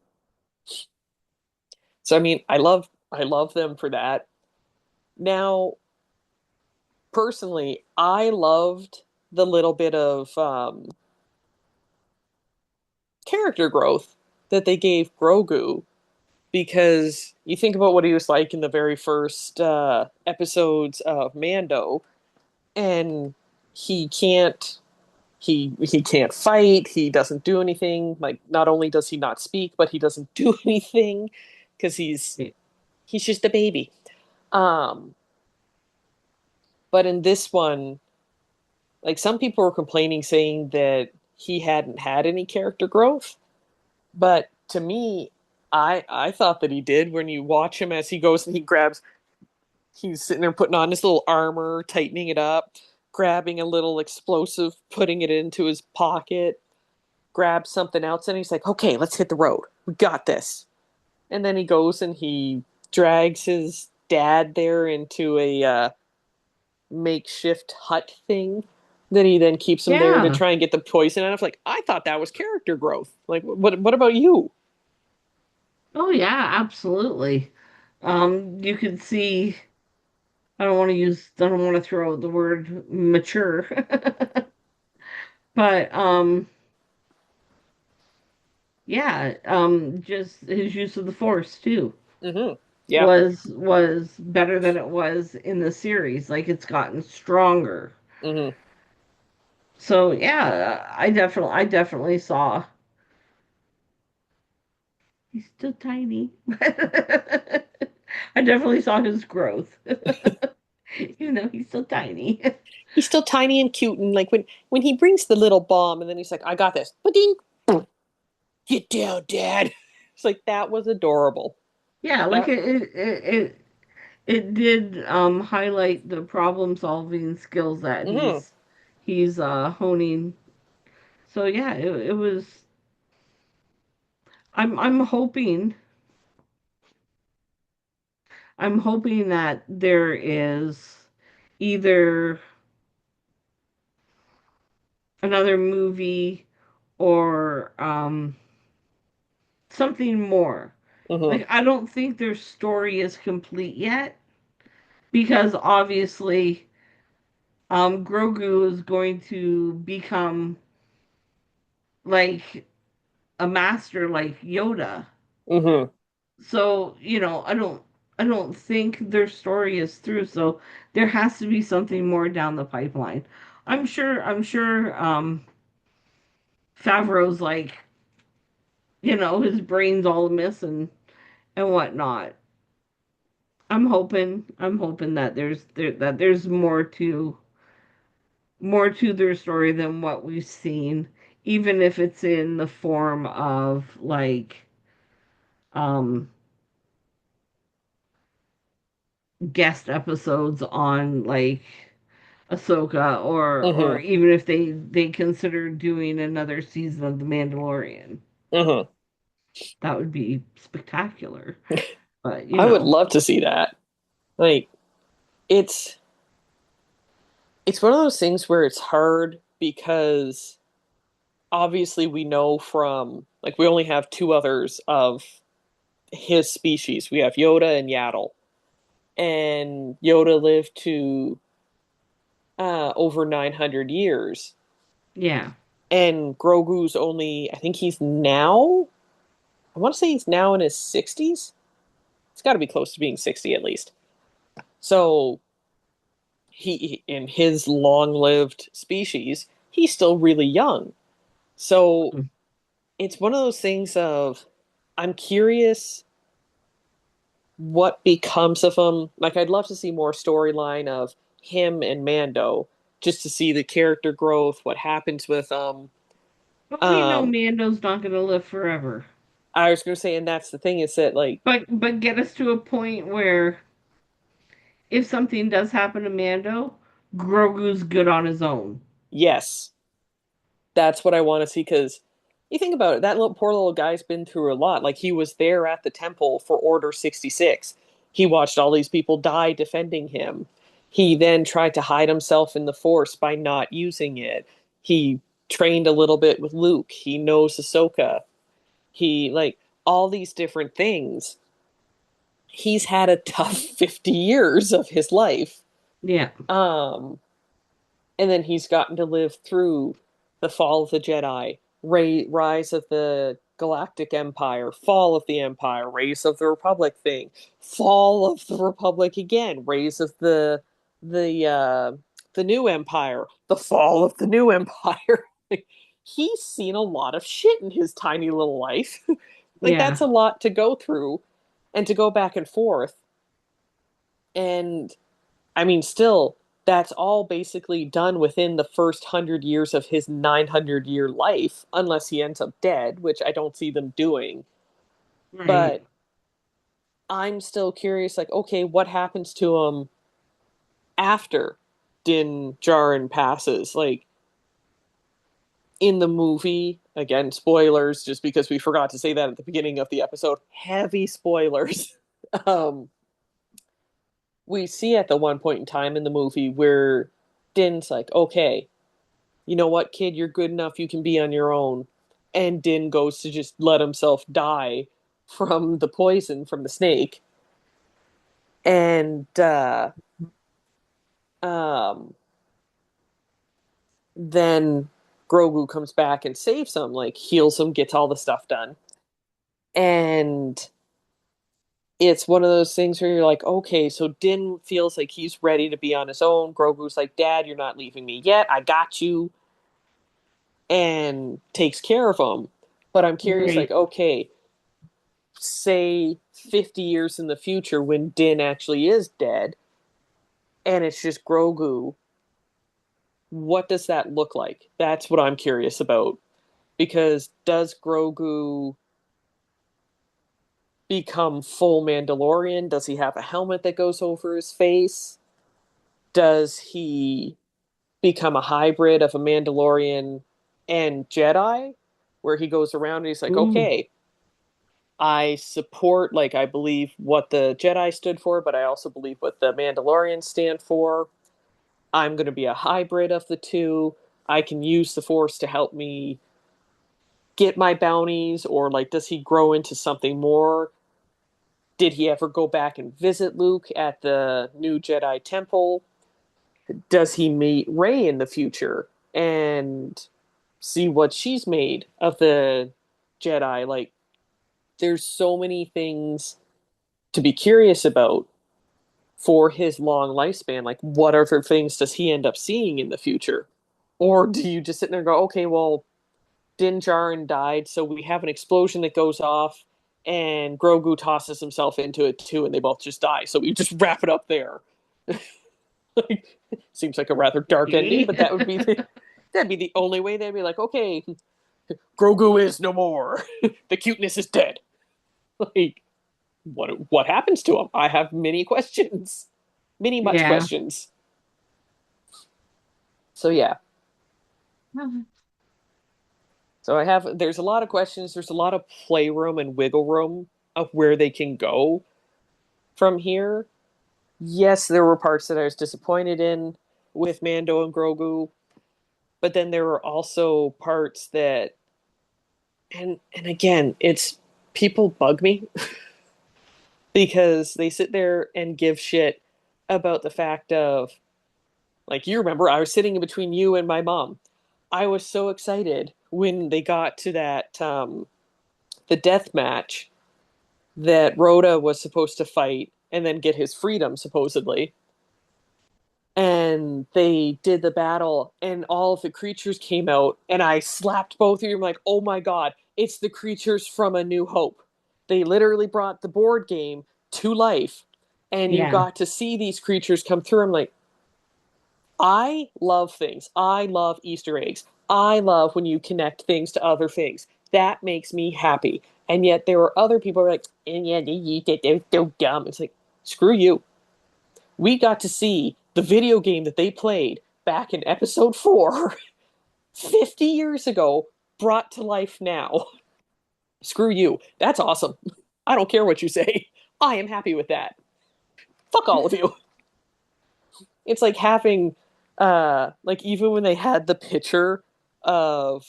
So I mean, I love them for that. Now, personally, I loved the little bit of character growth that they gave Grogu because you think about what he was like in the very first episodes of Mando, and he can't he can't fight. He doesn't do anything. Like, not only does he not speak, but he doesn't do anything because he's just a baby. Um, but in this one, like, some people were complaining, saying that he hadn't had any character growth. But to me, I thought that he did when you watch him as he goes and he grabs. He's sitting there putting on his little armor, tightening it up, grabbing a little explosive, putting it into his pocket, grabs something else, and he's like, "Okay, let's hit the road. We got this." And then he goes and he drags his dad there into a makeshift hut thing. Then he then keeps him there to Yeah. try and get the poison out of. Like, I thought that was character growth. Like, what about you? Oh yeah, absolutely. You could see I don't want to throw out the word mature. But yeah, just his use of the force too Mm-hmm. Yeah. was better than it was in the series. Like it's gotten stronger. Mm-hmm. So yeah, I definitely saw he's still tiny. I definitely saw his growth. You know, he's still tiny. He's still tiny and cute, and like when he brings the little bomb, and then he's like, "I got this." Ba-ding! Get down, Dad. It's like that was adorable. Yeah, like That. it did highlight the problem solving skills that Mm-hmm. he's honing. So yeah, it was I'm hoping that there is either another movie or something more. Mm-hmm. Like I don't think their story is complete yet because obviously Grogu is going to become like a master like Yoda. Mm-hmm. So, I don't think their story is through, so there has to be something more down the pipeline. I'm sure Favreau's like, his brain's all amiss and whatnot. I'm hoping that there's more to their story than what we've seen, even if it's in the form of like um guest episodes on like Ahsoka or Mm-hmm. even if they consider doing another season of The Mandalorian. Mm-hmm. That would be spectacular. But, I would love to see that. Like, it's it's one of those things where it's hard because obviously we know from, like, we only have two others of his species. We have Yoda and Yaddle, and Yoda lived to over 900 years, yeah. and Grogu's only, I think he's now, I want to say he's now in his 60s. It's got to be close to being 60 at least. So he in his long-lived species, he's still really young. So it's one of those things of I'm curious what becomes of him. Like I'd love to see more storyline of him and Mando, just to see the character growth, what happens with But we know um Mando's not going to live forever. I was gonna say, and that's the thing is that like But get us to a point where if something does happen to Mando, Grogu's good on his own. yes, that's what I want to see because you think about it, that little poor little guy's been through a lot. Like he was there at the temple for Order 66. He watched all these people die defending him. He then tried to hide himself in the Force by not using it. He trained a little bit with Luke. He knows Ahsoka. He like all these different things. He's had a tough 50 years of his life. Yeah, Um and then he's gotten to live through the fall of the Jedi, rise of the Galactic Empire, fall of the Empire, rise of the Republic thing, fall of the Republic again, rise of the the new Empire, the fall of the new Empire. He's seen a lot of shit in his tiny little life. Like yeah, that's a lot to go through and to go back and forth. And I mean, still, that's all basically done within the first 100 years of his 900-year life, unless he ends up dead, which I don't see them doing. right. But I'm still curious, like, okay, what happens to him after Din Djarin passes? Like, in the movie, again, spoilers, just because we forgot to say that at the beginning of the episode, heavy spoilers. um, we see at the one point in time in the movie where Din's like, okay, you know what, kid, you're good enough, you can be on your own. And Din goes to just let himself die from the poison from the snake. And um, then Grogu comes back and saves him, like heals him, gets all the stuff done. And it's one of those things where you're like, okay, so Din feels like he's ready to be on his own. Grogu's like, Dad, you're not leaving me yet. I got you. And takes care of him. But I'm curious, like, Right. okay, say 50 years in the future when Din actually is dead and it's just Grogu, what does that look like? That's what I'm curious about. Because does Grogu become full Mandalorian? Does he have a helmet that goes over his face? Does he become a hybrid of a Mandalorian and Jedi? Where he goes around and he's like, Ooh, okay, I support, like, I believe what the Jedi stood for, but I also believe what the Mandalorians stand for. I'm going to be a hybrid of the two. I can use the Force to help me get my bounties, or, like, does he grow into something more? Did he ever go back and visit Luke at the new Jedi Temple? Does he meet Rey in the future and see what she's made of the Jedi? Like, there's so many things to be curious about for his long lifespan. Like, what other things does he end up seeing in the future? Or do you just sit there and go, okay, well, Din Djarin died, so we have an explosion that goes off, and Grogu tosses himself into it too, and they both just die. So we just wrap it up there. Like, seems like a rather dark ending, okay. but that'd be the only way. They'd be like, okay, Grogu is no more. The cuteness is dead. Like, what happens to him? I have many questions, many much Yeah. questions. So yeah, so I have. There's a lot of questions. There's a lot of playroom and wiggle room of where they can go from here. Yes, there were parts that I was disappointed in with Mando and Grogu, but then there were also parts that, and again, it's people bug me because they sit there and give shit about the fact of, like, you remember I was sitting in between you and my mom. I was so excited when they got to that the death match that Rhoda was supposed to fight and then get his freedom supposedly. and they did the battle, and all of the creatures came out, and I slapped both of you. I'm like, oh my god, it's the creatures from A New Hope. They literally brought the board game to life, and you Yeah. got to see these creatures come through. I'm like, I love things. I love Easter eggs. I love when you connect things to other things. That makes me happy. And yet there were other people who are like, and yeah, they're so dumb. It's like, screw you. We got to see the video game that they played back in episode 4 50 years ago brought to life now. Screw you. That's awesome. I don't care what you say. I am happy with that. Fuck all of you. It's like having like even when they had the picture of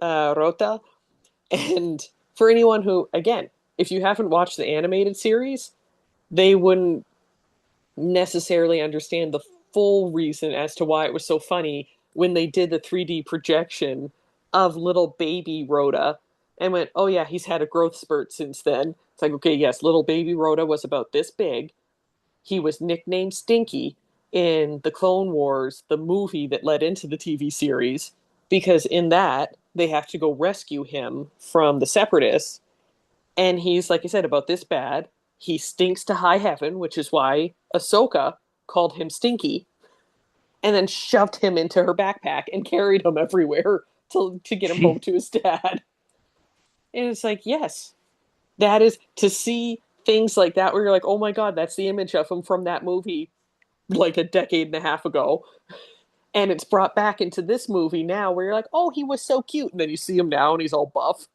Rota, and for anyone who, again, if you haven't watched the animated series, they wouldn't necessarily understand the full reason as to why it was so funny when they did the 3D projection of little baby Rhoda and went, oh yeah, he's had a growth spurt since then. It's like, okay, yes, little baby Rhoda was about this big. He was nicknamed Stinky in the Clone Wars, the movie that led into the TV series, because in that they have to go rescue him from the Separatists, and he's, like I said, about this bad. He stinks to high heaven, which is why Ahsoka called him Stinky, and then shoved him into her backpack and carried him everywhere to get him home Jeez. to his dad. And it's like, yes, that is to see things like that where you're like, oh my god, that's the image of him from that movie like a decade and a half ago. And it's brought back into this movie now where you're like, oh, he was so cute. And then you see him now and he's all buff.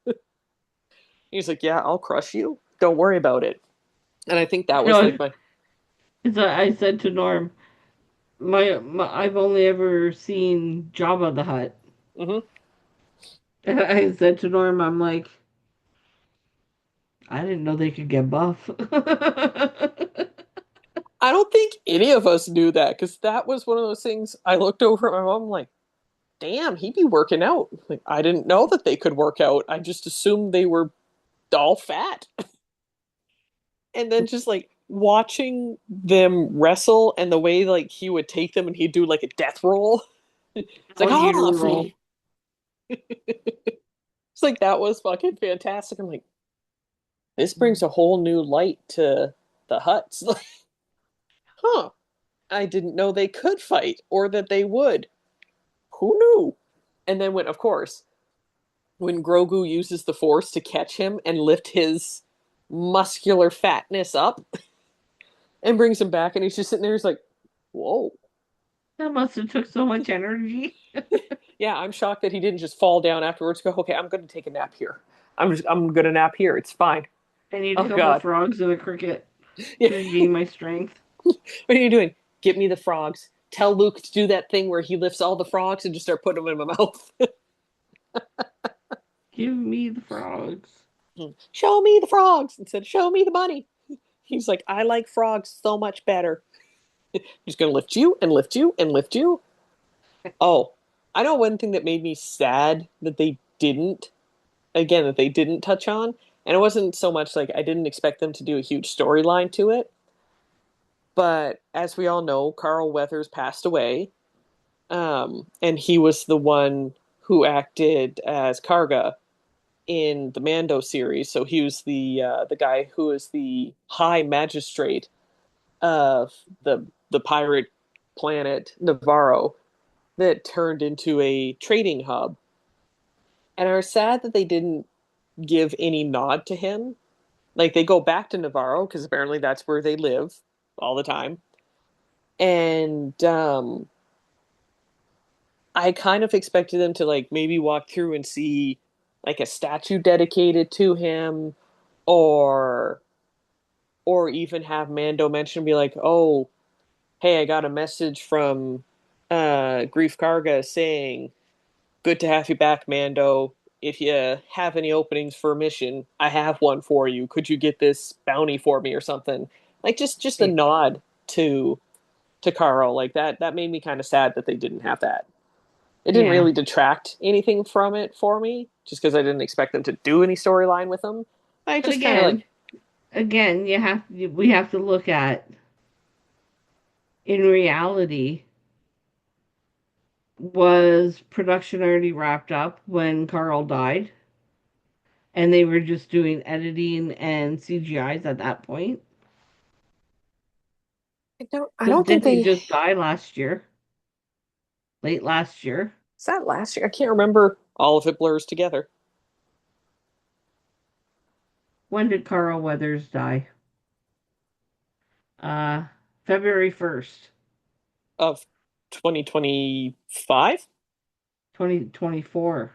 He's like, yeah, I'll crush you. Don't worry about it. And I think that You was know, like my. I said to Norm, I've only ever seen Jabba the Hutt. Mm-hmm. And I said to Norm, I'm like, I didn't know they could get buff. I don't think any of us knew that because that was one of those things I looked over at my mom, like, damn, he'd be working out. Like, I didn't know that they could work out. I just assumed they were all fat. And then just like watching them wrestle and the way like he would take them and he'd do like a death roll. It's like, ah, Alligator roll. free. It's like that was fucking fantastic. I'm like, this brings a whole new light to the Huts. Huh. I didn't know they could fight or that they would. Who knew? And then when, of course, when Grogu uses the Force to catch him and lift his muscular fatness up and brings him back, and he's just sitting there, he's like, whoa. That must have took so much energy. Yeah, I'm shocked that he didn't just fall down afterwards. Go, okay, I'm going to take a nap here. I'm going to nap here. It's fine. I need a Oh couple God. frogs and a cricket Yeah. to regain my strength. What are you doing? Get me the frogs. Tell Luke to do that thing where he lifts all the frogs and just start putting them in my mouth. Give me the frogs. Show me the frogs instead of show me the money. He's like, I like frogs so much better. He's going to lift you and lift you and lift you. Oh, I know one thing that made me sad that they didn't, again, that they didn't touch on. And it wasn't so much like I didn't expect them to do a huge storyline to it. But as we all know, Carl Weathers passed away. And he was the one who acted as Karga in the Mando series. So he was the guy who was the High Magistrate of the pirate planet Navarro that turned into a trading hub. And I was sad that they didn't give any nod to him. Like they go back to Navarro because apparently that's where they live all the time. And I kind of expected them to like maybe walk through and see like a statue dedicated to him, or even have Mando mention be like, "Oh, hey, I got a message from Grief Karga saying, good to have you back, Mando. If you have any openings for a mission, I have one for you. Could you get this bounty for me or something?" Like just a Yeah. nod to Carl like that. That made me kind of sad that they didn't have that. It didn't Yeah. really detract anything from it for me, just because I didn't expect them to do any storyline with them. I But just kind of like, again, you have we have to look at in reality, was production already wrapped up when Carl died, and they were just doing editing and CGIs at that point? I Because don't think didn't he they. just die last year, late last year? Is that last year? I can't remember. All of it blurs together. When did Carl Weathers die? Uh, February 1st, Of 2025? 2024.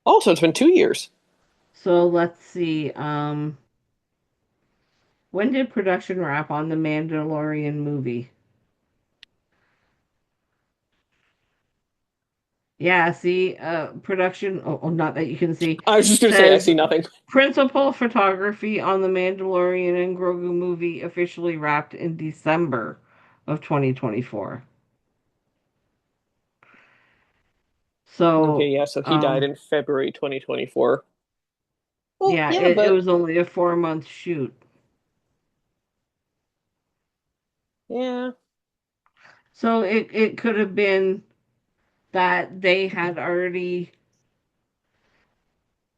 Also, it's been 2 years. So let's see. When did production wrap on the Mandalorian movie? Yeah, see, production, not that you can see, I was just going to say, I says see nothing. principal photography on the Mandalorian and Grogu movie officially wrapped in December of 2024. Okay, So, yeah, so he died in February 2024. Well, yeah, yeah, it but was only a 4 month shoot. yeah. So it could have been that they had already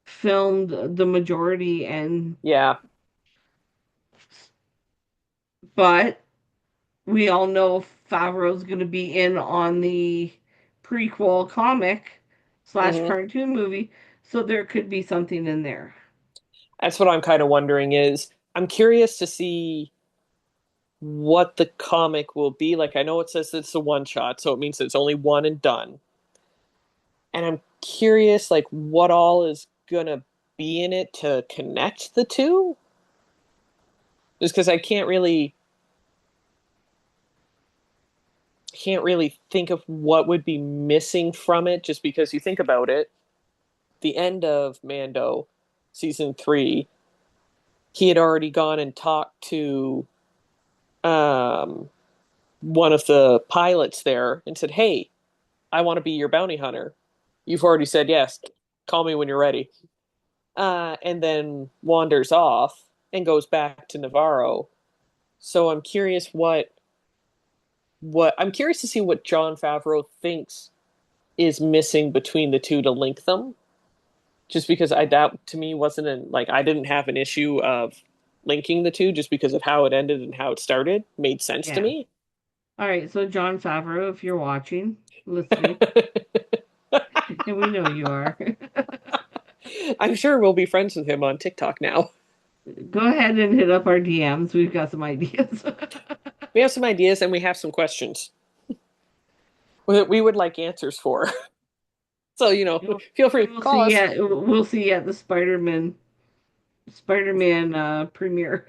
filmed the majority and Yeah. but we all know Favreau's going to be in on the prequel comic slash Hmm. cartoon movie, so there could be something in there. That's what I'm kind of wondering is I'm curious to see what the comic will be. Like, I know it says it's a one shot, so it means it's only one and done. And I'm curious, like, what all is gonna be in it to connect the two? Just because I can't really think of what would be missing from it, just because you think about it, the end of Mando season 3, he had already gone and talked to um, one of the pilots there and said, "Hey, I want to be your bounty hunter. You've already said yes. Call me when you're ready." And then wanders off and goes back to Navarro. So I'm curious what I'm curious to see what Jon Favreau thinks is missing between the two to link them. Just because that to me wasn't like I didn't have an issue of linking the two just because of how it ended and how it started made sense to Yeah. me. All right, so Jon Favreau, if you're watching, listening, and we know you are, I'm sure we'll be friends with him on TikTok now. go ahead and hit up our DMs. We've got some ideas. We have some ideas and we have some questions that we would like answers for. So, feel free, We'll call see us. at the Spider-Man premiere.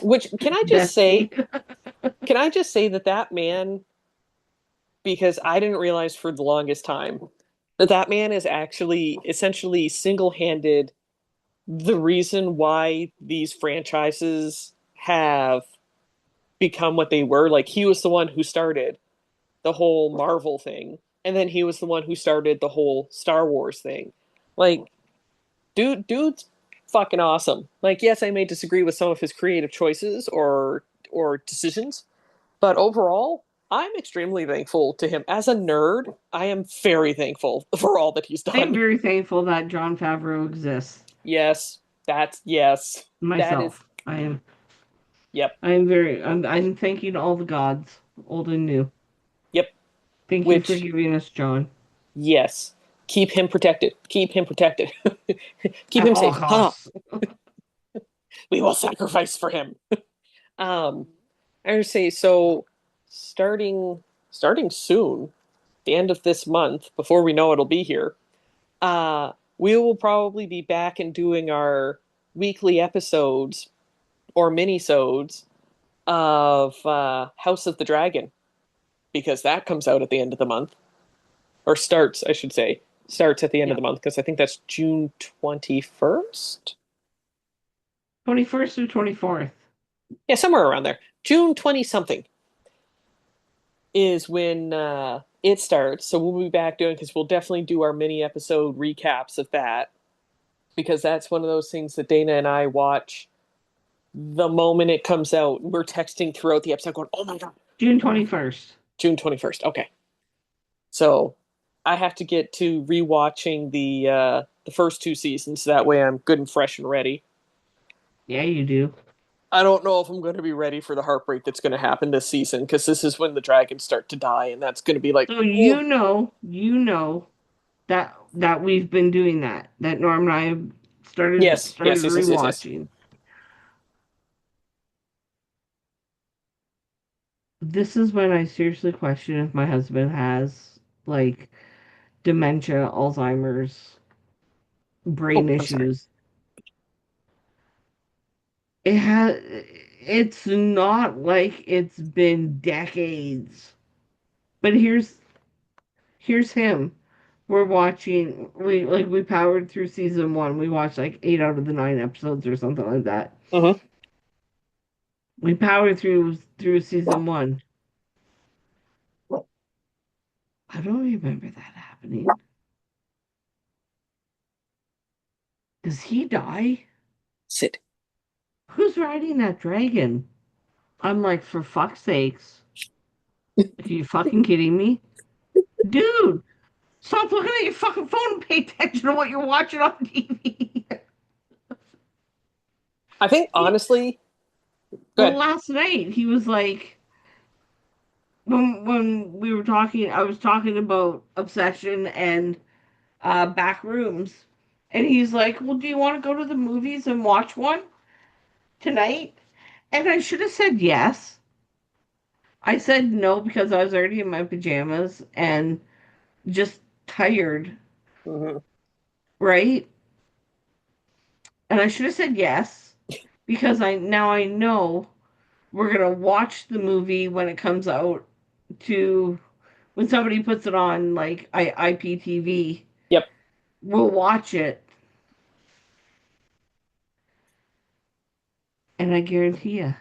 Which Bestie. can I just say that that man, because I didn't realize for the longest time that that man is actually essentially single-handed the reason why these franchises have become what they were. Like he was the one who started the whole Marvel thing, and then he was the one who started the whole Star Wars thing. Like, dude's fucking awesome. Like, yes, I may disagree with some of his creative choices or decisions, but overall, I'm extremely thankful to him. As a nerd, I am very thankful for all that he's I am done. very thankful that Jon Favreau exists. Yes, yes. That is Myself, I am. yep, I'm thanking all the gods, old and new. yep. Thank you for Which giving us John yes, keep him protected. Keep him protected. Keep at him all safe. Ha! costs. We will sacrifice for him. Um, I would say so. Starting soon, the end of this month, before we know it'll be here. We will probably be back and doing our weekly episodes or mini-sodes of House of the Dragon because that comes out at the end of the month or starts, I should say, starts at the end of Yeah, the month because I think that's June 21st. 21st or 24th. Yeah, somewhere around there. June 20 something is when it starts. So we'll be back doing because we'll definitely do our mini episode recaps of that because that's one of those things that Dana and I watch the moment it comes out, we're texting throughout the episode going, "Oh my god. June Oh my god. 21st. June 21st." Okay. So, I have to get to rewatching the first two seasons, that way I'm good and fresh and ready. Yeah, you do. I don't know if I'm going to be ready for the heartbreak that's going to happen this season, because this is when the dragons start to die, and that's going to be like, So oh, you know that we've been doing that. That Norm and I have started yes, started yes, yes, yes, yes, yes. rewatching. This is when I seriously question if my husband has like dementia, Alzheimer's, Oh, brain I'm sorry. issues. It's not like it's been decades. But here's him. We powered through season one. We watched like 8 out of the 9 episodes or something like that. Mm-hmm. We powered through season one. I don't remember that happening. Does he die? Sit. Who's riding that dragon? I'm like, for fuck's sakes. Are you fucking kidding me? Dude, stop looking at your fucking phone and pay attention to what you're watching on TV. I think He, honestly, go well, ahead. last night he was like, when we were talking, I was talking about Obsession and back rooms, and he's like, "Well, do you want to go to the movies and watch one tonight?" And I should have said yes. I said no because I was already in my pajamas and just tired, Mm-hmm. right? And I should have said yes because I know we're gonna watch the movie when it comes out to when somebody puts it on like IPTV. Yep. We'll watch it, and I guarantee you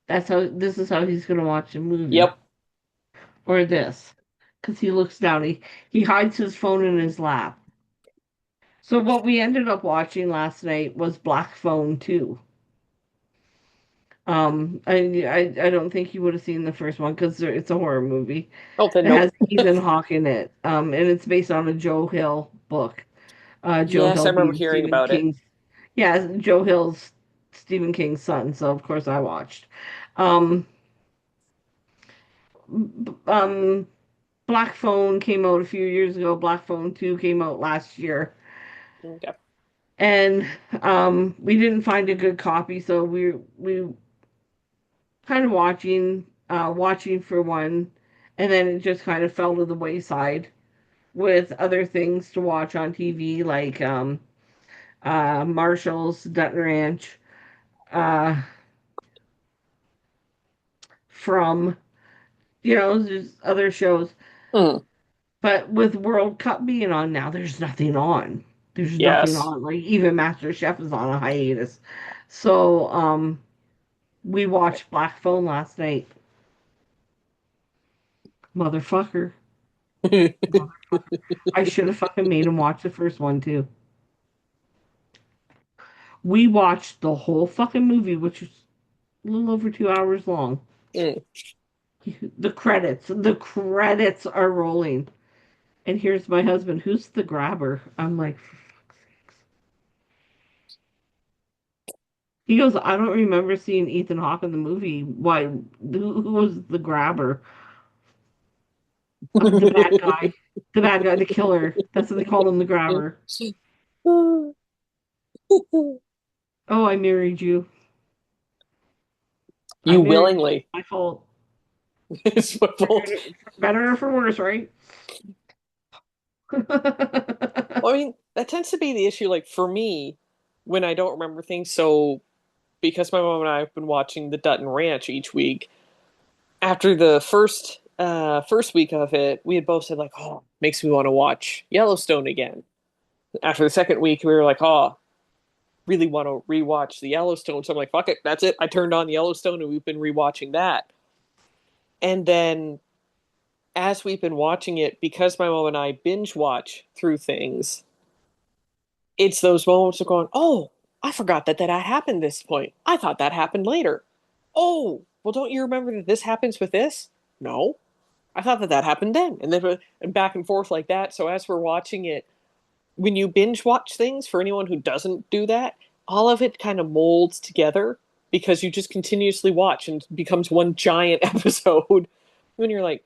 this is how he's gonna watch a movie Yep. or this because he looks down. He hides his phone in his lap. So what we ended up watching last night was Black Phone 2. I don't think you would have seen the first one because it's a horror movie. Oh, then It has nope. Ethan Hawke in it, and it's based on a Joe Hill book. Joe Yes, I Hill remember being hearing Stephen about it. King's, yeah, Joe Hill's Stephen King's son. So of course I watched. Um, um, Black Phone came out a few years ago. Black Phone 2 came out last year. Okay. And we didn't find a good copy, so we kind of watching for one, and then it just kind of fell to the wayside with other things to watch on TV like Marshall's, Dutton Ranch, uh, from there's other shows, Mm. but with World Cup being on now, there's nothing on. There's nothing Yes. on. Like even Master Chef is on a hiatus. So we watched Black Phone last night. Motherfucker. Motherfucker. I should have fucking made him watch the first one too. We watched the whole fucking movie, which was a little over 2 hours long. Mm. The credits are rolling. And here's my husband, who's the grabber? I'm like, he goes, I don't remember seeing Ethan Hawke in the movie. Why? Who was the grabber? The bad guy. The bad guy, the killer. That's what they called him, the grabber. Oh, I married you. I You married you. willingly. My fault. It's my fault. For better or for worse, right? Well, I mean, that tends to be the issue. Like for me, when I don't remember things, so because my mom and I have been watching the Dutton Ranch each week, after the first week of it, we had both said like, "Oh, makes me want to watch Yellowstone again." After the second week, we were like, "Oh, really want to rewatch the Yellowstone." So I'm like, "Fuck it, that's it." I turned on Yellowstone, and we've been rewatching that. And then as we've been watching it, because my mom and I binge watch through things, it's those moments of going, oh, I forgot that happened this point. I thought that happened later. Oh, well, don't you remember that this happens with this? No, I thought that happened then. And then and back and forth like that. So as we're watching it, when you binge watch things, for anyone who doesn't do that, all of it kind of molds together because you just continuously watch and it becomes one giant episode. When you're like,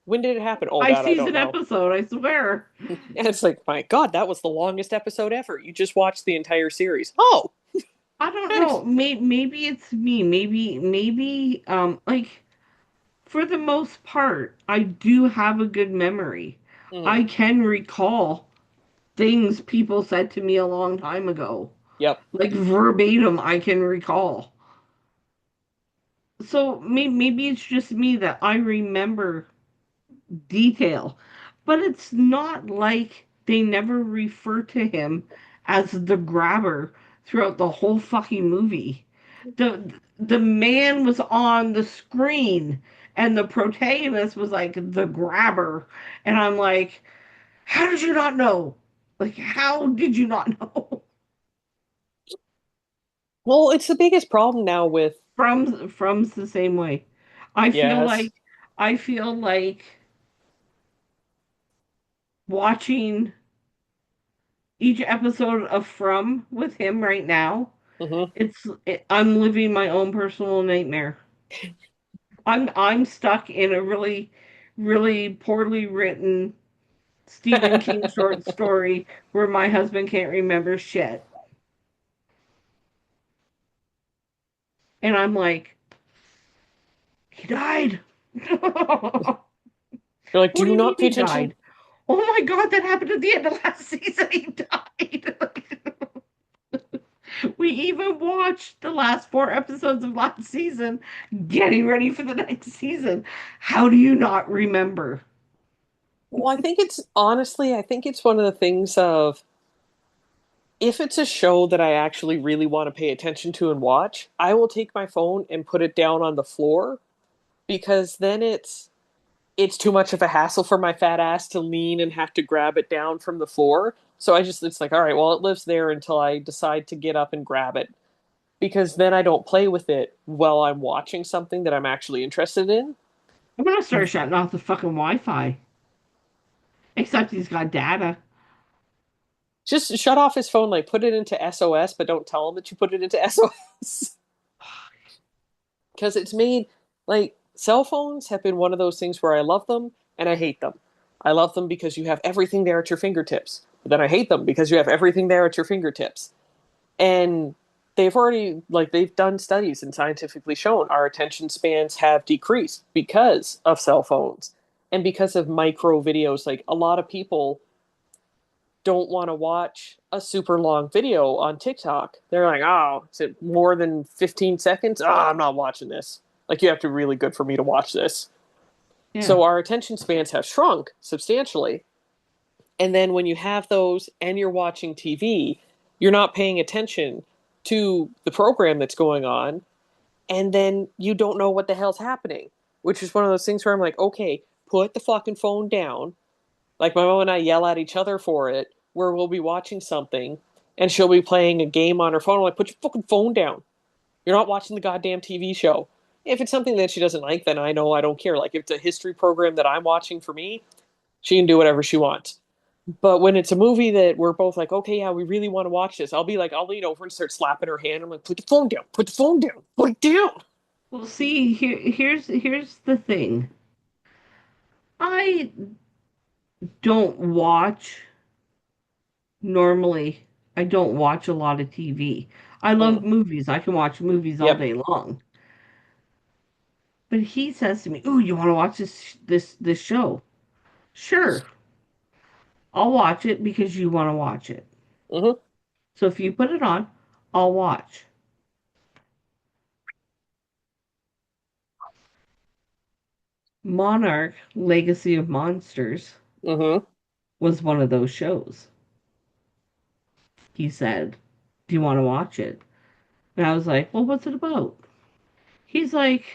when did it happen? Oh I God, I don't season know. episode, I swear. And it's like, my God, that was the longest episode ever. You just watched the entire series. Oh, I don't thanks. know. Maybe it's me. Maybe like for the most part, I do have a good memory. Mm, I can recall things people said to me a long time ago. yep. Like verbatim, I can recall. So maybe it's just me that I remember detail, but it's not like they never refer to him as the grabber throughout the whole fucking movie. The man was on the screen and the protagonist was like the grabber, and I'm like, how did you not know? Like, how did you not know? Well, it's the biggest problem now with, From's the same way. I feel yes. like I feel like watching each episode of From with him right now. Hmm. I'm living my own personal nightmare. I'm stuck in a really poorly written Stephen King short story where my husband can't remember shit. And I'm like, he died. What You're like, do do you you mean not pay he attention? died? Oh my god, that happened at the end of last season. He died. We even watched the last 4 episodes of last season, getting ready for the next season. How do you not remember? Well, I think it's one of the things of, if it's a show that I actually really want to pay attention to and watch, I will take my phone and put it down on the floor because then it's too much of a hassle for my fat ass to lean and have to grab it down from the floor. So it's like, all right, well, it lives there until I decide to get up and grab it because then I don't play with it while I'm watching something that I'm actually interested in. I'm gonna start shutting off the fucking Wi-Fi. Except he's got data. Just shut off his phone, like put it into SOS, but don't tell him that you put it into SOS. Because it's made, like, cell phones have been one of those things where I love them and I hate them. I love them because you have everything there at your fingertips, but then I hate them because you have everything there at your fingertips. And they've done studies and scientifically shown our attention spans have decreased because of cell phones and because of micro videos. Like, a lot of people don't want to watch a super long video on TikTok. They're like, oh, is it more than 15 seconds? Oh, I'm not watching this. Like, you have to be really good for me to watch this. Yeah. So our attention spans have shrunk substantially. And then when you have those and you're watching TV, you're not paying attention to the program that's going on. And then you don't know what the hell's happening, which is one of those things where I'm like, okay, put the fucking phone down. Like, my mom and I yell at each other for it, where we'll be watching something and she'll be playing a game on her phone. I'm like, put your fucking phone down. You're not watching the goddamn TV show. If it's something that she doesn't like, then I know I don't care. Like, if it's a history program that I'm watching for me, she can do whatever she wants. But when it's a movie that we're both like, okay, yeah, we really want to watch this, I'll lean over and start slapping her hand. I'm like, put the phone down, put the phone down, put it down. Well, see, here's the thing. I don't watch normally. I don't watch a lot of TV. I love Mm, movies. I can watch movies all yep. day long. But he says to me, "Ooh, you want to watch this show?" Sure, I'll watch it because you want to watch it. Hmm. So if you put it on, I'll watch. Monarch Legacy of Monsters Hmm. was one of those shows. He said, "Do you want to watch it?" And I was like, "Well, what's it about?" He's like,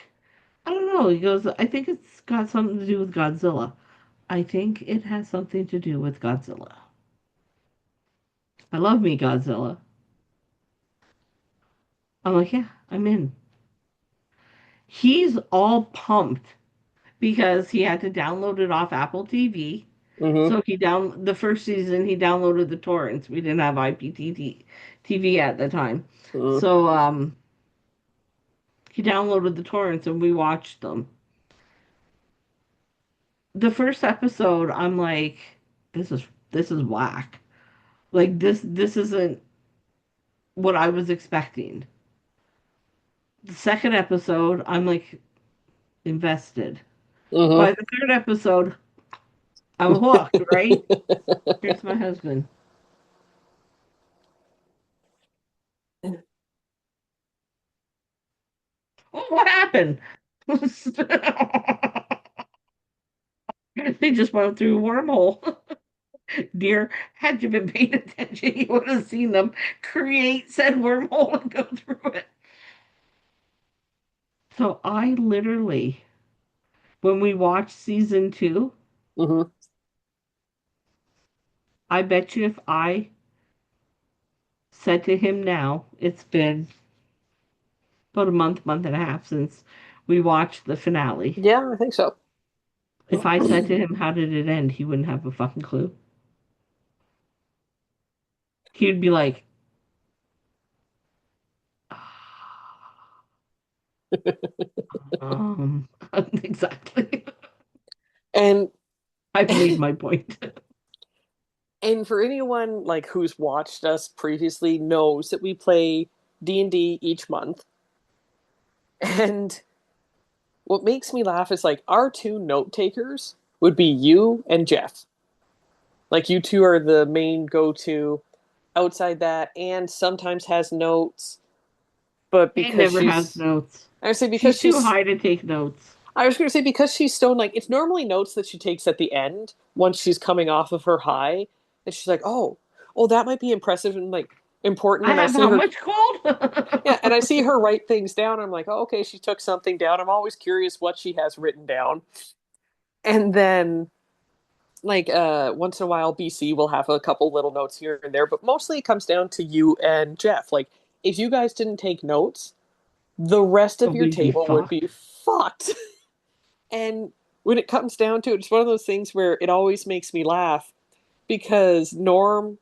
"I don't know." He goes, "I think it's got something to do with Godzilla." I think it has something to do with Godzilla. I love me Godzilla. I'm like, yeah, I'm in. He's all pumped because he had to download it off Apple TV. Mm-hmm. So the first season he downloaded the torrents. We didn't have IPTV TV at the time. Mm-hmm. So he downloaded the torrents and we watched them. The first episode, I'm like, this is whack. Like this isn't what I was expecting. The second episode, I'm like invested. By Mm-hmm. the third episode, I'm hooked, right? Here's my husband. Oh, what happened? They just went through a wormhole. Dear, had you been paying attention, you would have seen them create said wormhole and go through it. So I literally, when we watched season two, Mm-hmm. I bet you if I said to him now, it's been about a month and a half since we watched the finale. Yeah, I think so. If I said to him, how did it end, he wouldn't have a fucking clue. He would be like, um, exactly. And I've made my point. and for anyone like who's watched us previously knows that we play D&D each month. And what makes me laugh is like our two note takers would be you and Jeff. Like you two are the main go-to. Outside that, Anne sometimes has notes, but It because never has she's notes. I would say because She's too she's high to take notes. I was going to say because she's stoned, like it's normally notes that she takes at the end once she's coming off of her high, and she's like, oh, that might be impressive and like important. I And I have see how her, much cold? yeah, and I see her write things down. I'm like, oh, okay, she took something down. I'm always curious what she has written down. And then, like, once in a while, BC will have a couple little notes here and there, but mostly it comes down to you and Jeff. Like, if you guys didn't take notes, the rest Oh, of your we'd be table would be fucked. fucked. And when it comes down to it, it's one of those things where it always makes me laugh because Norm,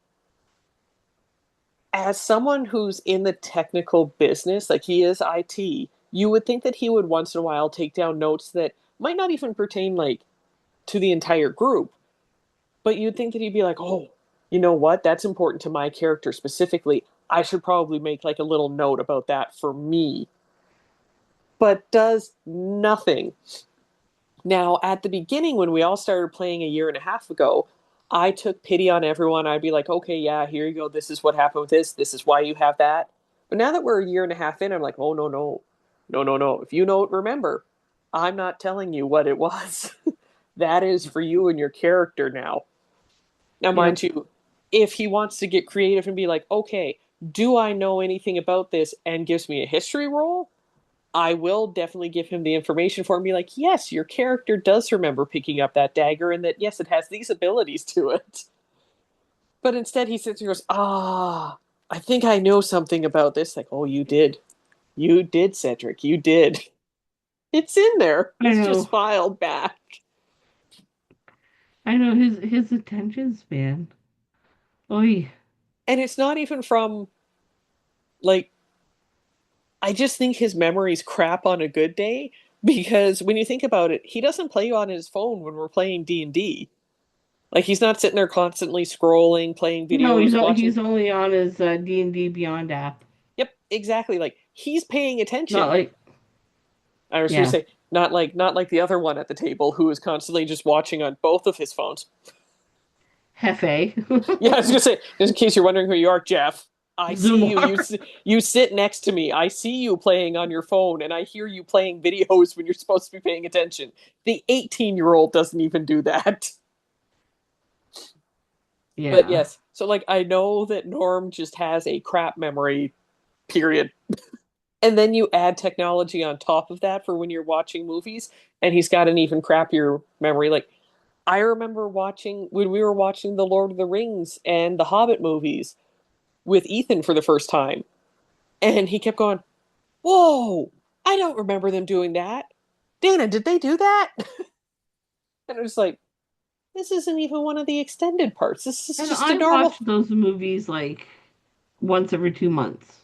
as someone who's in the technical business, like he is IT, you would think that he would once in a while take down notes that might not even pertain like to the entire group, but you'd think that he'd be like, oh, you know what? That's important to my character specifically. I should probably make like a little note about that for me, but does nothing. Now, at the beginning, when we all started playing a year and a half ago, I took pity on everyone. I'd be like, okay, yeah, here you go. This is what happened with this. This is why you have that. But now that we're a year and a half in, I'm like, oh, no, no, no, no, no. If you don't remember, I'm not telling you what it was. That is for you and your character now. Now, Yep. mind you, if he wants to get creative and be like, okay, do I know anything about this and gives me a history roll, I will definitely give him the information for him and be like, yes, your character does remember picking up that dagger and that, yes, it has these abilities to it. But instead, he sits and goes, I think I know something about this. Like, oh, you did. You did, Cedric. You did. It's in there. I It's just know. filed back. I know his attention span. Oy. And it's not even from, like, I just think his memory's crap on a good day because when you think about it, he doesn't play on his phone when we're playing D&D. Like he's not sitting there constantly scrolling, playing No, videos, watching. he's only on his D&D Beyond app. Yep, exactly. Like he's paying Not attention. like, I was going to yeah, say not like the other one at the table who is constantly just watching on both of his phones. Hefe. Yeah, I was going to say just in case you're wondering who you are, Jeff. I see you. Zumar. You sit next to me. I see you playing on your phone, and I hear you playing videos when you're supposed to be paying attention. The 18-year-old doesn't even do that. But Yeah. yes, so like I know that Norm just has a crap memory. Period. And then you add technology on top of that for when you're watching movies, and he's got an even crappier memory. Like I remember watching when we were watching the Lord of the Rings and the Hobbit movies. with Ethan for the first time. And he kept going, "Whoa, I don't remember them doing that. Dana, did they do that?" And it was like, this isn't even one of the extended parts. This is And just a I normal. watch those movies like once every 2 months.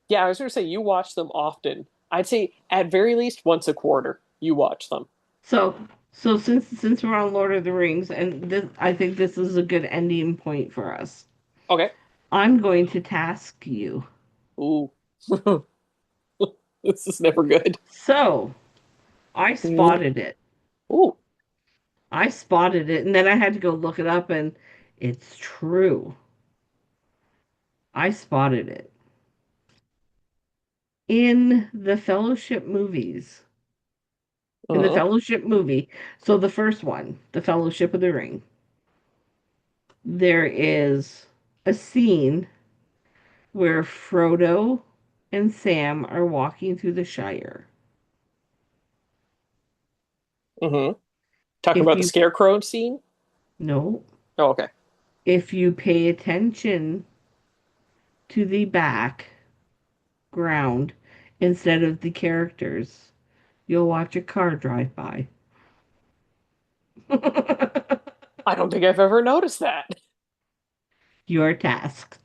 Yeah, I was going to say you watch them often. I'd say at very least once a quarter you watch them. So so since we're on Lord of the Rings, and this, I think this is a good ending point for us. Okay. I'm going to task you. Ooh. This is never good. So I spotted it. Ooh. I spotted it, and then I had to go look it up, and it's true. I spotted it in the Fellowship movies. In the Uh, Fellowship movie, so the first one, The Fellowship of the Ring, there is a scene where Frodo and Sam are walking through the Shire. mm-hmm. Talking If about the you scarecrow scene? no, Oh, okay. if you pay attention to the background instead of the characters, you'll watch a car drive by. I don't think I've ever noticed that. You're tasked.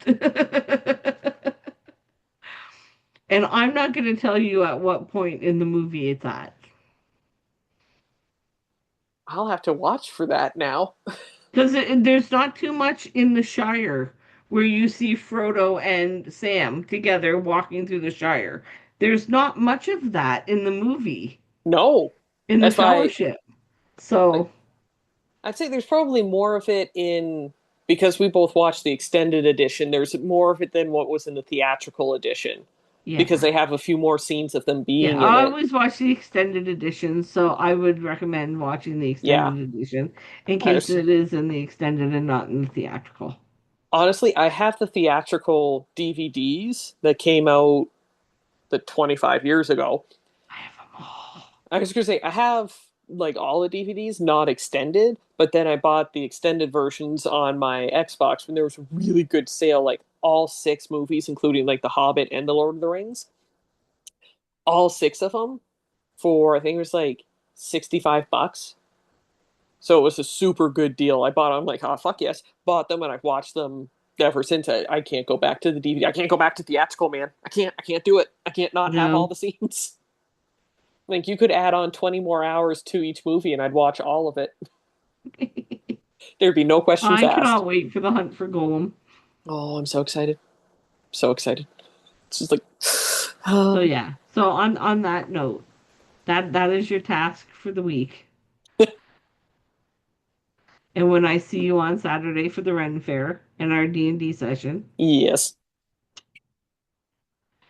And I'm not going to tell you at what point in the movie it's at. I'll have to watch for that now. Because there's not too much in the Shire where you see Frodo and Sam together walking through the Shire. There's not much of that in the movie, No. in the That's why Fellowship. like So, I'd say there's probably more of it in because we both watched the extended edition. There's more of it than what was in the theatrical edition because yeah. they have a few more scenes of them Yeah, being in I it. always watch the extended edition, so I would recommend watching the Yeah. extended edition in I case was, it is in the extended and not in the theatrical. honestly, I have the theatrical DVDs that came out the 25 years ago. I have them all. I was going to say I have like all the DVDs not extended, but then I bought the extended versions on my Xbox when there was a really good sale, like all six movies, including like The Hobbit and The Lord of the Rings, all six of them for I think it was like $65. So it was a super good deal. I bought them, I'm like, oh fuck yes, bought them and I've watched them ever since. I can't go back to the DVD. I can't go back to theatrical, man. I can't do it. I can't not have all No. the scenes. Like you could add on 20 more hours to each movie and I'd watch all of it. There'd be no questions I asked. cannot wait for the hunt for Golem. Oh, I'm so excited. So excited. It's just like So yeah. So on that note, that is your task for the week. And when I see you on Saturday for the Ren Fair and our D&D session, yes.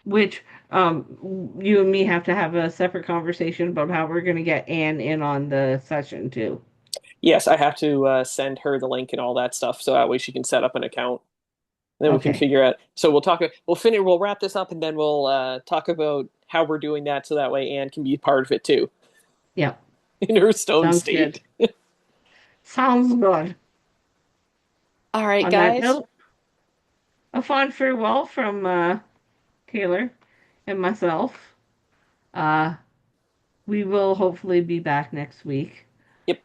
which you and me have to have a separate conversation about how we're going to get Anne in on the session too. Yes, I have to send her the link and all that stuff so that way she can set up an account. And then we can Okay. figure out. So we'll wrap this up and then we'll talk about how we're doing that so that way Anne can be part of it too Yep. in her stone Sounds good. state. Sounds good. All right, On that guys. note, a fond farewell from Taylor and myself. Uh, we will hopefully be back next week Yep.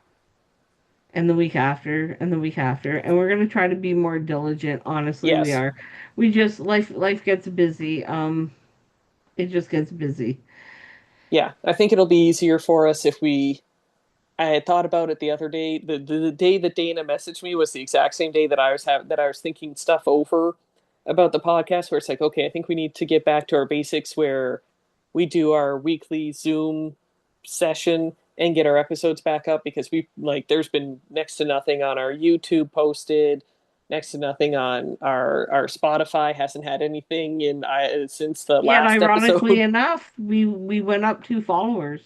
and the week after and the week after, and we're going to try to be more diligent. Honestly, we Yes. are. We just life gets busy. It just gets busy. Yeah. I think it'll be easier for us if we I had thought about it the other day. The day that Dana messaged me was the exact same day that I was thinking stuff over about the podcast. Where it's like, okay, I think we need to get back to our basics, where we do our weekly Zoom session and get our episodes back up because we like there's been next to nothing on our YouTube posted, next to nothing on our Spotify hasn't had anything in since the Yet, last ironically episode. enough, we went up 2 followers.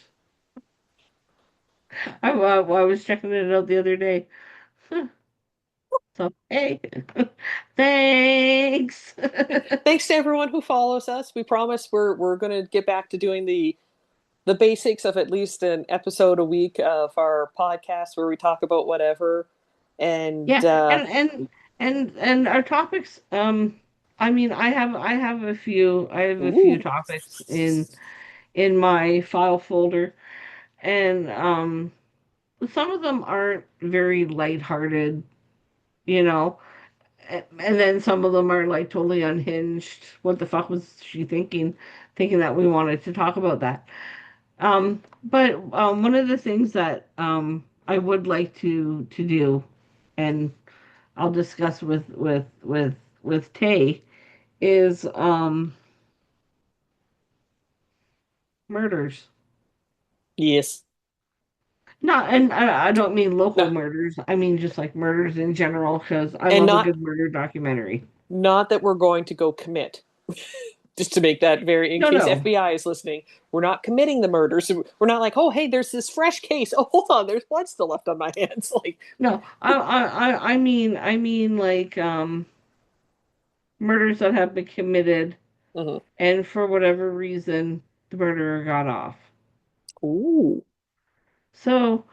I was checking it out the other day. So hey, thanks. Thanks to everyone who follows us. We promise we're going to get back to doing the basics of at least an episode a week of our podcast where we talk about whatever. And Yeah, and our topics. I mean, I have a few Ooh. topics in my file folder, and some of them aren't very lighthearted, you know, and then some of them are like totally unhinged. What the fuck was she thinking that we wanted to talk about that? But one of the things that I would like to do, and I'll discuss with Tay, is murders. Yes. Not, and I don't mean No, local murders. I mean just like murders in general, because I and love a not good murder documentary. not that we're going to go commit. Just to make that very, in No, case no, FBI is listening, we're not committing the murder. So we're not like, oh, hey, there's this fresh case. Oh, hold on, there's blood still left on my hands. Like, no. I mean like murders that have been committed, mhm. and for whatever reason, the murderer got off. Ooh, So,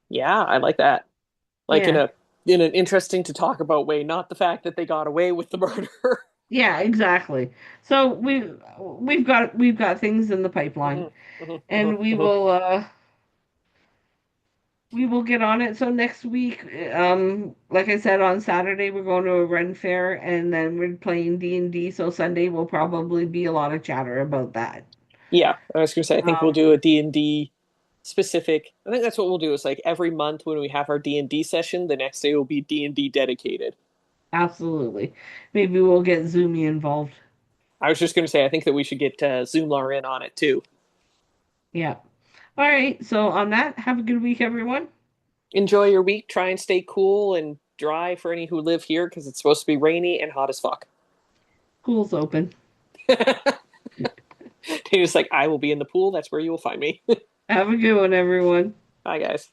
yeah, I like that. Like yeah, in an interesting to talk about way, not the fact that they got away with the murder. yeah, exactly. So we've got things in the pipeline, Mhm, mhm, mhm, and we mhm. will uh we will get on it. So next week, like I said, on Saturday we're going to a Ren fair, and then we're playing D&D. So Sunday will probably be a lot of chatter about that. Yeah, I was gonna say, I think we'll Um, do a D&D specific. I think that's what we'll do. Is like every month when we have our D&D session, the next day will be D&D dedicated. Absolutely. Maybe we'll get Zoomy involved. I was just gonna say, I think that we should get Zoomlar in on it too. Yeah. All right. So on that, have a good week, everyone. Enjoy your week. Try and stay cool and dry for any who live here because it's supposed to be rainy and hot as fuck. Pool's open. He's like, I will be in the pool. That's where you will find me. Have a good one, everyone. Bye, guys.